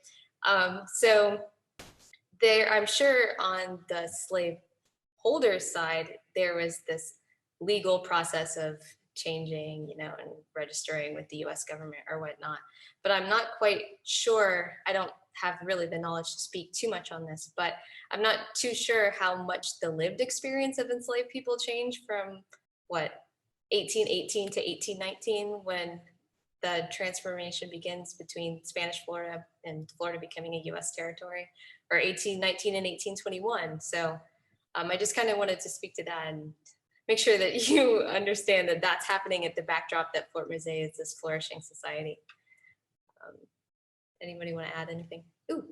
So there, I'm sure on the slave holders' side, there was this legal process of changing, and registering with the US government or whatnot. But I'm not quite sure, I don't have really the knowledge to speak too much on this, but I'm not too sure how much the lived experience of enslaved people changed from 1818 to 1819, when the transformation begins between Spanish Florida and Florida becoming a US territory, or 1819 and 1821. So I just kind of wanted to speak to that and make sure that you understand that that's happening at the backdrop that Fort Mose is this flourishing society. Anybody want to add anything? Ooh.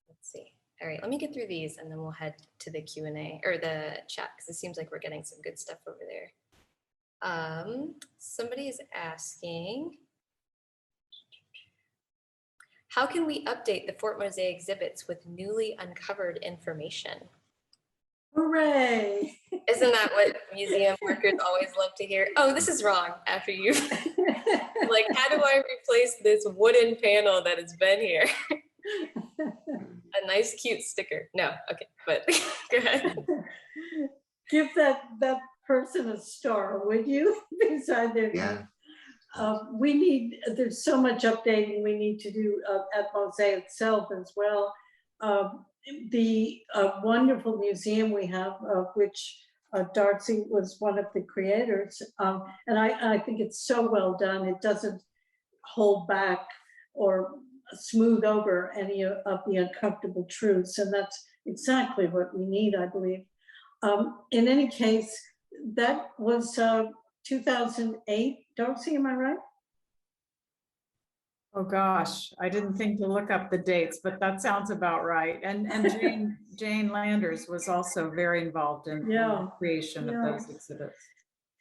Let's see. All right, let me get through these and then we'll head to the Q&A or the chat, because it seems like we're getting some good stuff over there. Somebody is asking, how can we update the Fort Mose exhibits with newly uncovered information? Hooray! Isn't that what museum workers always love to hear? Oh, this is wrong. After you, like, how do I replace this wooden panel that has been here? A nice, cute sticker. No, okay, but go ahead. Give that person a star, would you? Beside their Yeah. name. There's so much updating we need to do at Mose itself as well. The wonderful museum we have, of which Darcie was one of the creators, and I think it's so well done. It doesn't hold back or smooth over any of the uncomfortable truths, and that's exactly what we need, I believe. In any case, that was 2008. Darcie, am I right? Oh gosh, I didn't think to look up the dates, but that sounds about right. And Jane Landers was also very involved in the creation of those exhibits.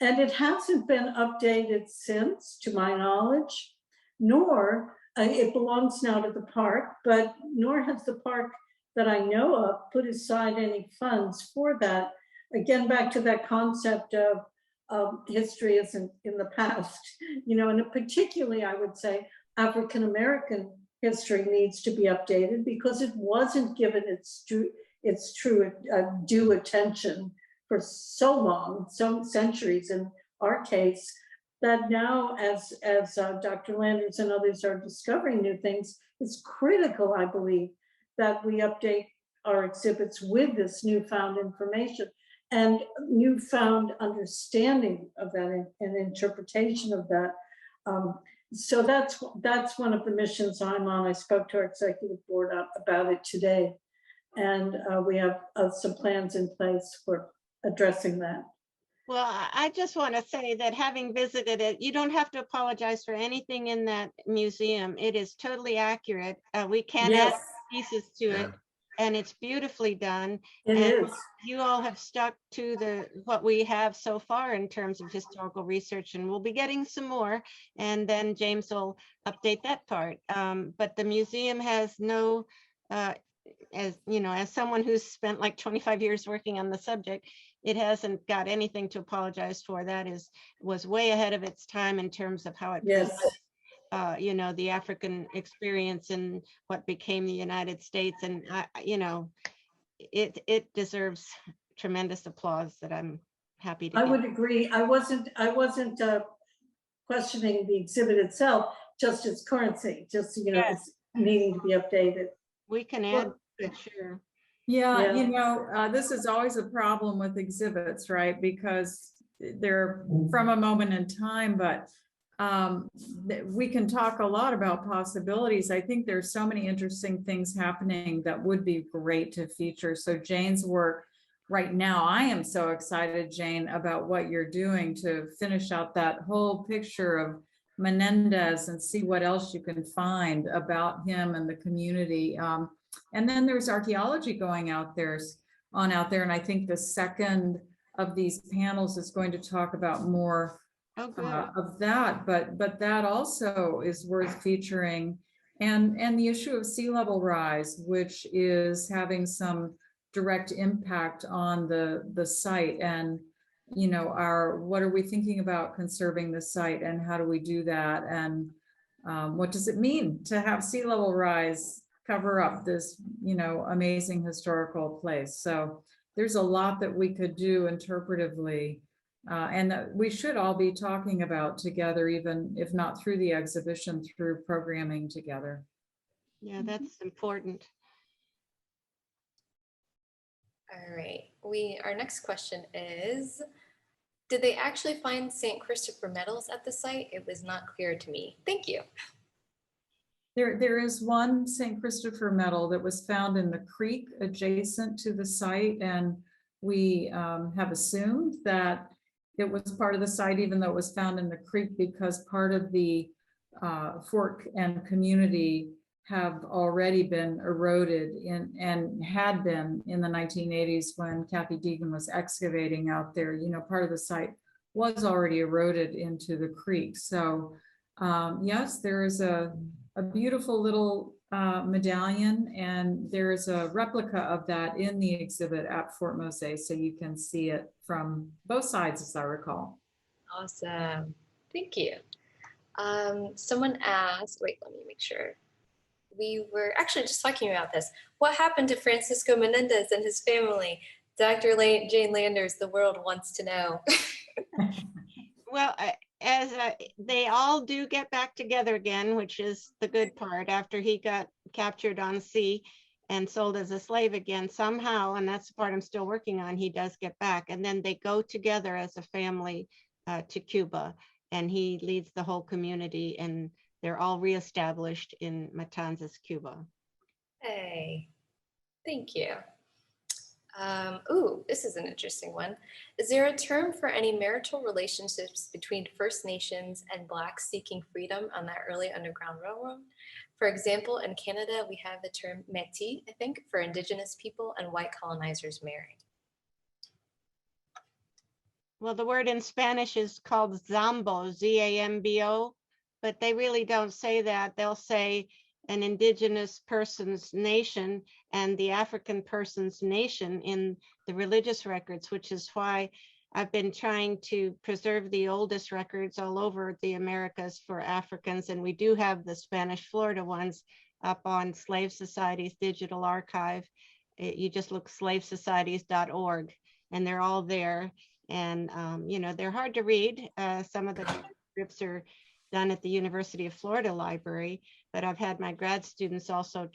And it hasn't been updated since, to my knowledge, nor it belongs now to the park, but nor has the park that I know of put aside any funds for that. Again, back to that concept of history isn't in the past, and particularly I would say African-American history needs to be updated because it wasn't given its true due attention for so long, so centuries in our case, that now as Dr. Landers and others are discovering new things, it's critical, I believe, that we update our exhibits with this newfound information and newfound understanding of that and interpretation of that. So that's one of the missions I'm on. I spoke to our executive board about it today, and we have some plans in place for addressing that. Well, I just want to say that having visited it, you don't have to apologize for anything in that museum. It is totally accurate. We can add pieces to it, and it's beautifully done. It is. You all have stuck to what we have so far in terms of historical research, and we'll be getting some more, and then James will update that part. But the museum has no, as someone who's spent like 25 years working on the subject, it hasn't got anything to apologize for. That was way ahead of its time in terms of how it presents, the African experience and what became the United States. And, it deserves tremendous applause that I'm happy to I get. would agree. I wasn't questioning the exhibit itself, just its currency, just, it's needing to be updated. We can add, sure. Yeah, this is always a problem with exhibits, right? Because they're from a moment in time, but we can talk a lot about possibilities. I think there's so many interesting things happening that would be great to feature. So Jane's work right now, I am so excited, Jane, about what you're doing to finish out that whole picture of Menendez and see what else you can find about him and the community. And then there's archaeology going out there. And I think the second of these panels is going to talk about more of that, but that also is worth featuring. And the issue of sea level rise, which is having some direct impact on the site. And what are we thinking about conserving the site, and how do we do that? And what does it mean to have sea level rise cover up this, amazing historical place? So there's a lot that we could do interpretively. And that we should all be talking about together, even if not through the exhibition, through programming together. Yeah, that's important. All right, our next question is, did they actually find St. Christopher medals at the site? It was not clear to me. Thank you. There is one St. Christopher medal that was found in the creek adjacent to the site, and we have assumed that it was part of the site, even though it was found in the creek, because part of the fort and community have already been eroded and had been in the 1980s when Kathy Deegan was excavating out there. You know, part of the site was already eroded into the creek. So yes, there is a beautiful little medallion, and there's a replica of that in the exhibit at Fort Mose, so you can see it from both sides, as I recall. Awesome. Thank you. Someone asked, wait, let me make sure. We were actually just talking about this. What happened to Francisco Menendez and his family? Dr. Jane Landers, the world wants to know. Well, they all do get back together again, which is the good part. After he got captured on sea and sold as a slave again, somehow, and that's the part I'm still working on, he does get back. And then they go together as a family to Cuba, and he leads the whole community, and they're all reestablished in Matanzas, Cuba. Hey, thank you. Ooh, this is an interesting one. Is there a term for any marital relationships between First Nations and Blacks seeking freedom on that early Underground Railroad? For example, in Canada, we have the term métis, I think, for Indigenous people and white colonizers married. Well, the word in Spanish is called Zambo, Z-A-M-B-O, but they really don't say that. They'll say an indigenous person's nation and the African person's nation in the religious records, which is why I've been trying to preserve the oldest records all over the Americas for Africans. And we do have the Spanish Florida ones up on Slave Society's digital archive. You just look slavesocieties.org and they're all there. And, you know, they're hard to read. Some of the transcripts are done at the University of Florida Library, but I've had my grad students also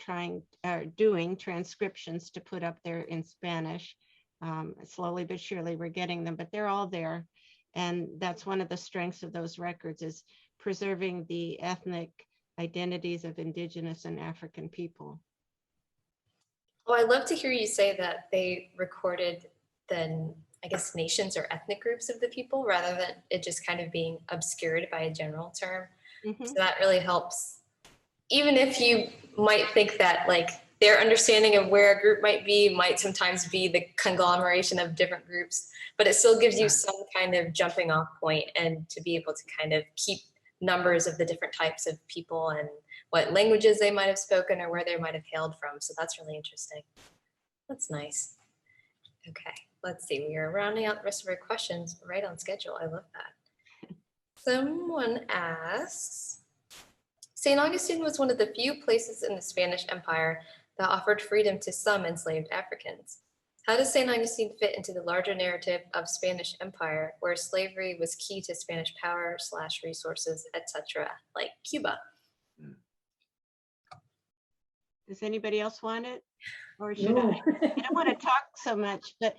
doing transcriptions to put up there in Spanish. Slowly but surely we're getting them, but they're all there. And that's one of the strengths of those records, is preserving the ethnic identities of Indigenous and African people. Well, I'd love to hear you say that they recorded the, I guess, nations or ethnic groups of the people rather than it just kind of being obscured by a general term. So that really helps. Even if you might think that like their understanding of where a group might sometimes be the conglomeration of different groups, but it still gives you some kind of jumping off point, and to be able to kind of keep numbers of the different types of people and what languages they might have spoken or where they might have hailed from. So that's really interesting. That's nice. Okay, let's see. We are rounding out the rest of our questions right on schedule. I love that. Someone asks, St. Augustine was one of the few places in the Spanish Empire that offered freedom to some enslaved Africans. How does St. Augustine fit into the larger narrative of Spanish Empire, where slavery was key to Spanish power / resources, etc., like Cuba? Does anybody else want it? Or should I? I don't want to talk so much, but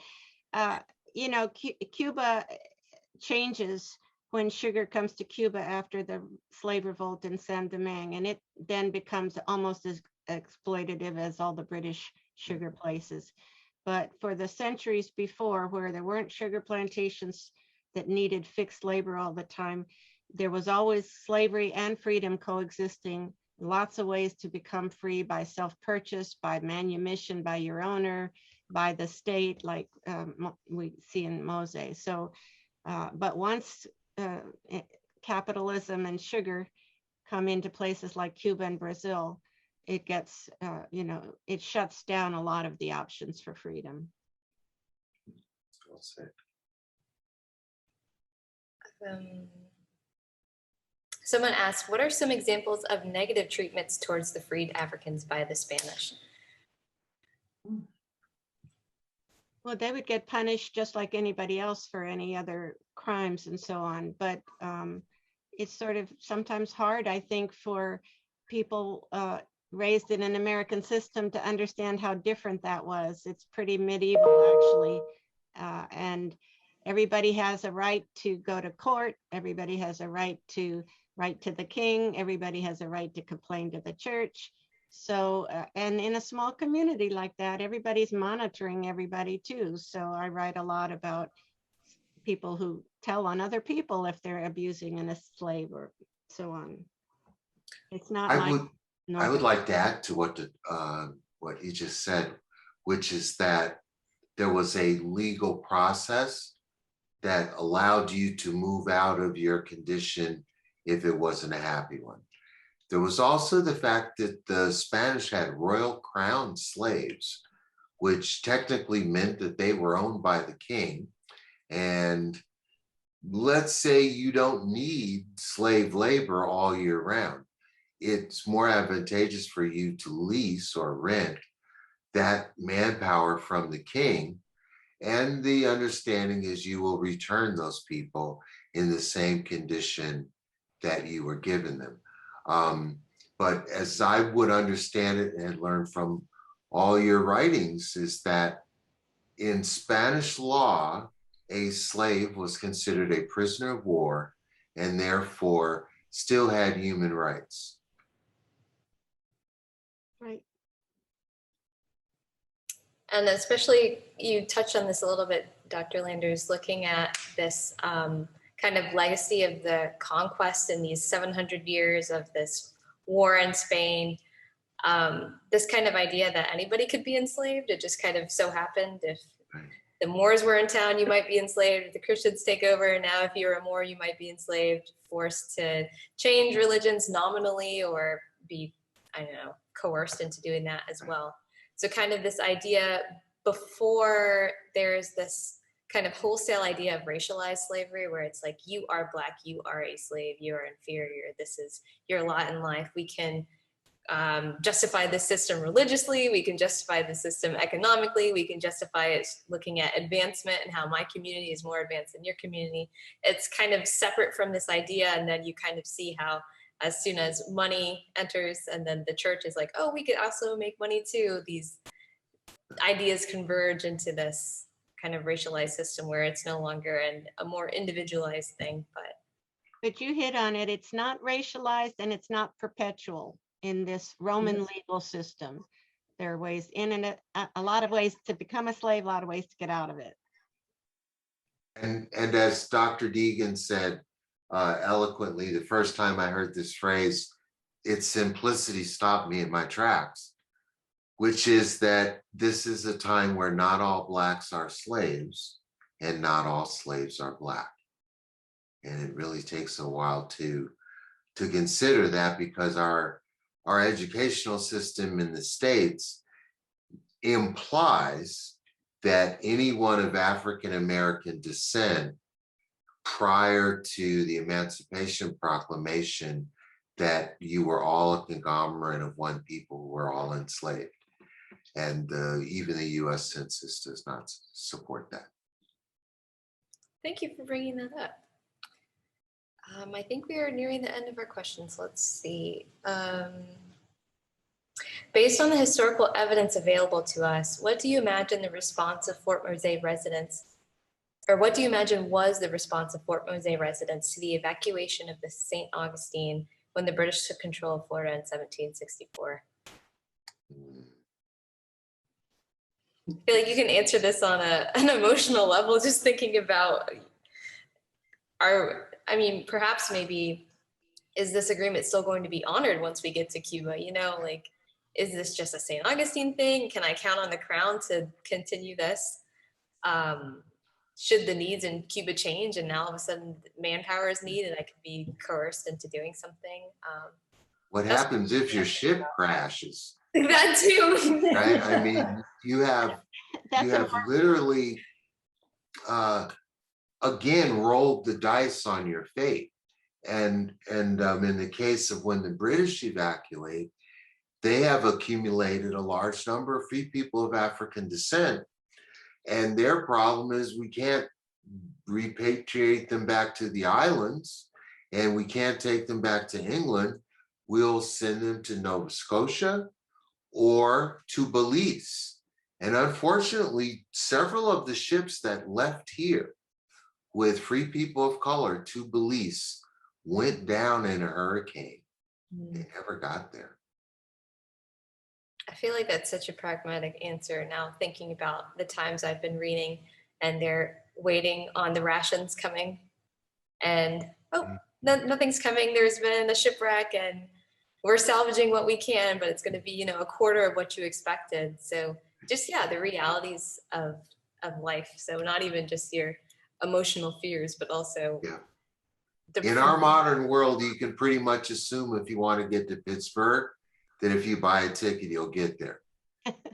you know, Cuba changes when sugar comes to Cuba after the slave revolt in San Domingue, and it then becomes almost as exploitative as all the British sugar places. But for the centuries before, where there weren't sugar plantations that needed fixed labor all the time, there was always slavery and freedom coexisting. Lots of ways to become free: by self-purchase, by manumission by your owner, by the state, like we see in Mose. So, but once capitalism and sugar come into places like Cuba and Brazil, it gets, you know, it shuts down a lot of the options for freedom. Well said. Someone asked, what are some examples of negative treatments towards the freed Africans by the Spanish? Well, they would get punished just like anybody else for any other crimes and so on. But it's sort of sometimes hard, I think, for people raised in an American system to understand how different that was. It's pretty medieval, actually. And everybody has a right to go to court. Everybody has a right to write to the king. Everybody has a right to complain to the church. So, and in a small community like that, everybody's monitoring everybody too. So I write a lot about people who tell on other people if they're abusing a slave or so on. It's not I like would I would like to add to what he just said, which is that there was a legal process that allowed you to move out of your condition if it wasn't a happy one. There was also the fact that the Spanish had royal crown slaves, which technically meant that they were owned by the king. And let's say you don't need slave labor all year round. It's more advantageous for you to lease or rent that manpower from the king. And the understanding is you will return those people in the same condition that you were given them. But as I would understand it and learn from all your writings, is that in Spanish law, a slave was considered a prisoner of war and therefore still had human rights. right. And especially, you touched on this a little bit, Dr. Landers, looking at this kind of legacy of the conquest in these 700 years of this war in Spain. This kind of idea that anybody could be enslaved. It just kind of so happened if the Moors were in town, you might be enslaved. If the Christians take over, now if you're a Moor, you might be enslaved, forced to change religions nominally or be, I don't know, coerced into doing that as well. So kind of this idea before there's this kind of wholesale idea of racialized slavery where it's like, you are Black, you are a slave, you are inferior, this is your lot in life. We can justify the system religiously, we can justify the system economically, we can justify it looking at advancement and how my community is more advanced than your community. It's kind of separate from this idea, and then you kind of see how as soon as money enters and then the church is like, oh, we could also make money too, these ideas converge into this kind of racialized system where it's no longer a more individualized thing. But you hit on it, it's not racialized and it's not perpetual in this Roman legal system. There are ways in and a lot of ways to become a slave, a lot of ways to get out of it. And as Dr. Deegan said eloquently, the first time I heard this phrase, its simplicity stopped me in my tracks, which is that this is a time where not all Blacks are slaves and not all slaves are Black. And it really takes a while to consider that, because our educational system in the States implies that anyone of African American descent prior to the Emancipation Proclamation, that you were all a conglomerate of one people who were all enslaved. And even the US Census does not support that. Thank you for bringing that up. I think we are nearing the end of our questions. Let's see. Based on the historical evidence available to us, what do you imagine the response of Fort Mose residents, or what do you imagine was the response of Fort Mose residents to the evacuation of the St. Augustine when the British took control of Florida in 1764? I feel like you can answer this on an emotional level, just thinking about perhaps maybe, is this agreement still going to be honored once we get to Cuba? You know, like, is this just a St. Augustine thing? Can I count on the crown to continue this? Should the needs in Cuba change and now all of a sudden manpower is needed and I could be coerced into doing something? What happens if your ship crashes? That too. Right? I mean, you have literally again rolled the dice on your fate. And in the case of when the British evacuate, they have accumulated a large number of free people of African descent. And their problem is we can't repatriate them back to the islands, and we can't take them back to England. We'll send them to Nova Scotia or to Belize. And unfortunately, several of the ships that left here with free people of color to Belize went down in a hurricane. They never got there. I feel like that's such a pragmatic answer now, thinking about the times I've been reading and they're waiting on the rations coming and, nothing's coming. There's been a shipwreck and we're salvaging what we can, but it's going to be, a quarter of what you expected. So just, the realities of life. So not even just your emotional fears, but also in our modern world, you can pretty much assume if you want to get to Pittsburgh, that if you buy a ticket, you'll get there,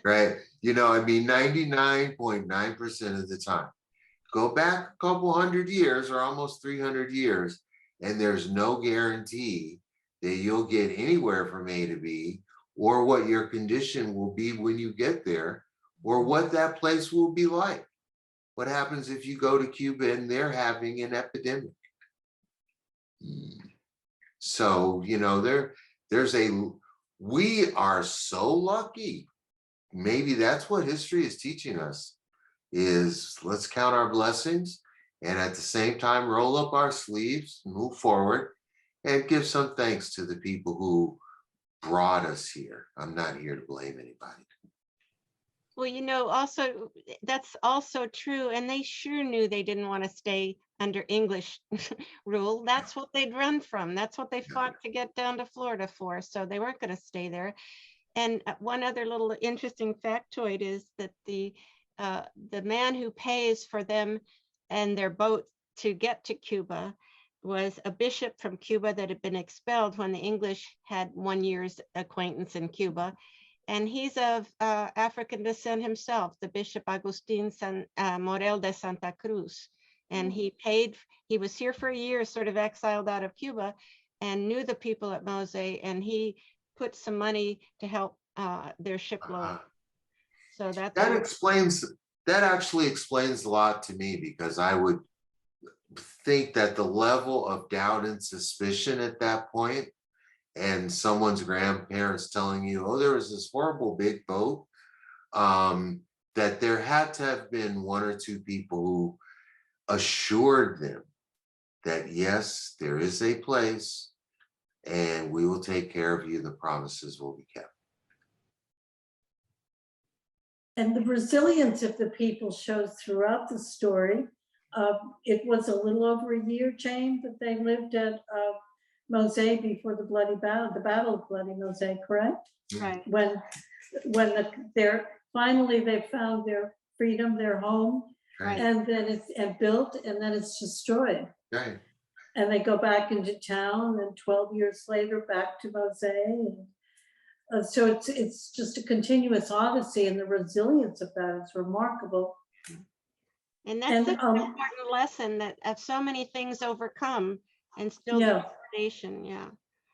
right? 99.9% of the time. Go back a couple hundred years or almost 300 years, and there's no guarantee that you'll get anywhere from A to B, or what your condition will be when you get there, or what that place will be like. What happens if you go to Cuba and they're having an epidemic? So, we are so lucky. Maybe that's what history is teaching us, is let's count our blessings and at the same time roll up our sleeves, move forward, and give some thanks to the people who brought us here. I'm not here to blame anybody. Well, also, that's also true. And they sure knew they didn't want to stay under English rule. That's what they'd run from. That's what they fought to get down to Florida for. So they weren't going to stay there. And one other little interesting factoid is that the man who pays for them and their boat to get to Cuba was a bishop from Cuba that had been expelled when the English had 1 year's acquaintance in Cuba. And he's of African descent himself, the Bishop Augustine Morel de Santa Cruz. And he was here for a year, sort of exiled out of Cuba, and knew the people at Mose, and he put some money to help their ship load. So that actually explains a lot to me, because I would think that the level of doubt and suspicion at that point, and someone's grandparents telling you, oh, there was this horrible big boat, that there had to have been one or two people who assured them that, yes, there is a place and we will take care of you. The promises will be kept. And the resilience of the people shows throughout the story. It was a little over a year, Jane, that they lived at Mose before the Battle of Bloody Mose, correct? Right. When finally they found their freedom, their home, Right. and then it's built, and then it's destroyed. Right. And they go back into town, and 12 years later back to Mose. And, so it's just a continuous odyssey, and the resilience of that is remarkable. And that's an important lesson, that of so many things overcome and still determination.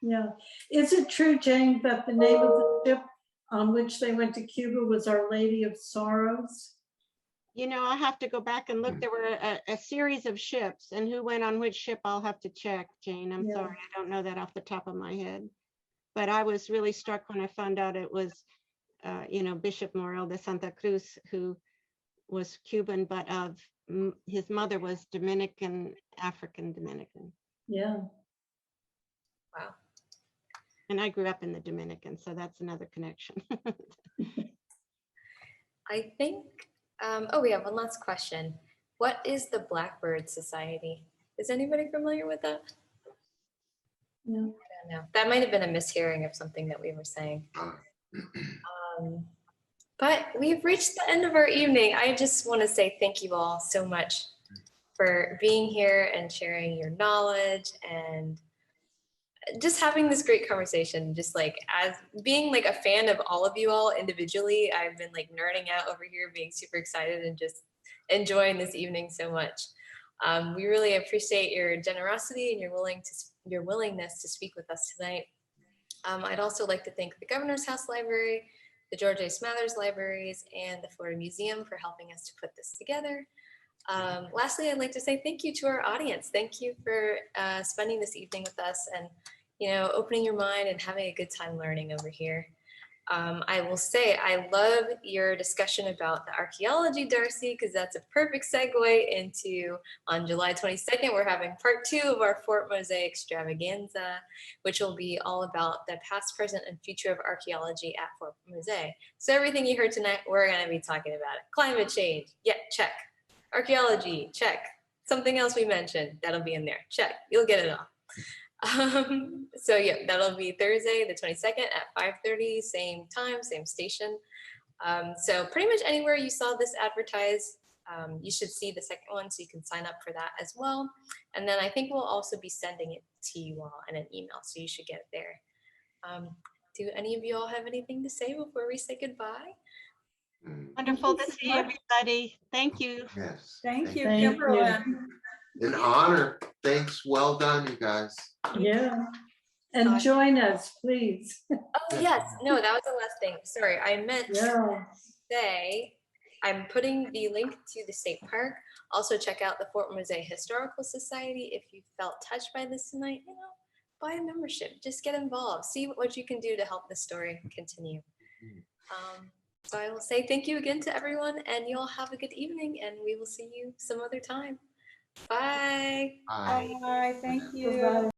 Yeah. Is it true, Jane, that the name of the ship on which they went to Cuba was Our Lady of Sorrows? I have to go back and look. There were a series of ships, and who went on which ship, I'll have to check, Jane. I'm sorry, I don't know that off the top of my head. But I was really struck when I found out it was, Bishop Morel de Santa Cruz, who was Cuban, but his mother was Dominican, African Dominican. Yeah. Wow. And I grew up in the Dominican, so that's another connection. I think, we have one last question. What is the Blackbird Society? Is anybody familiar with that? No. I don't know. That might have been a mishearing of something that we were saying. But we've reached the end of our evening. I just want to say thank you all so much for being here and sharing your knowledge and just having this great conversation. Just as being a fan of all of you all individually, I've been nerding out over here, being super excited and just enjoying this evening so much. We really appreciate your generosity and your willingness to speak with us tonight. I'd also like to thank the Governor's House Library the George A. Smathers Libraries, and the Florida Museum for helping us to put this together. Lastly, I'd like to say thank you to our audience. Thank you for spending this evening with us and, you know, opening your mind and having a good time learning over here. I will say I love your discussion about the archaeology, Darcie, because that's a perfect segue into on July 22nd, we're having part 2 of our Fort Mose extravaganza, which will be all about the past, present, and future of archaeology at Fort Mose. So everything you heard tonight, we're going to be talking about it. Climate change, yeah, check. Archaeology, check. Something else we mentioned, that'll be in there, check. You'll get it all. So yeah, that'll be Thursday, the 22nd at 5:30, same time, same station. So pretty much anywhere you saw this advertised, you should see the second one, so you can sign up for that as well. And then I think we'll also be sending it to you all in an email, so you should get it there. Do any of you all have anything to say before we say goodbye? Wonderful to see everybody. Thank you. Yes. Thank you, Thank you. Kimberlyn. An honor. Thanks. Well done, you guys. Yeah. And join us, please. Oh yes, no, that was the last thing. Sorry, I meant Yeah. to say I'm putting the link to the state park. Also check out the Fort Mose Historical Society. If you felt touched by this tonight, you know, buy a membership, just get involved, see what you can do to help the story continue. So I will say thank you again to everyone, and you all have a good evening, and we will see you some other time. Bye. Bye. Bye, thank you. Bye-bye.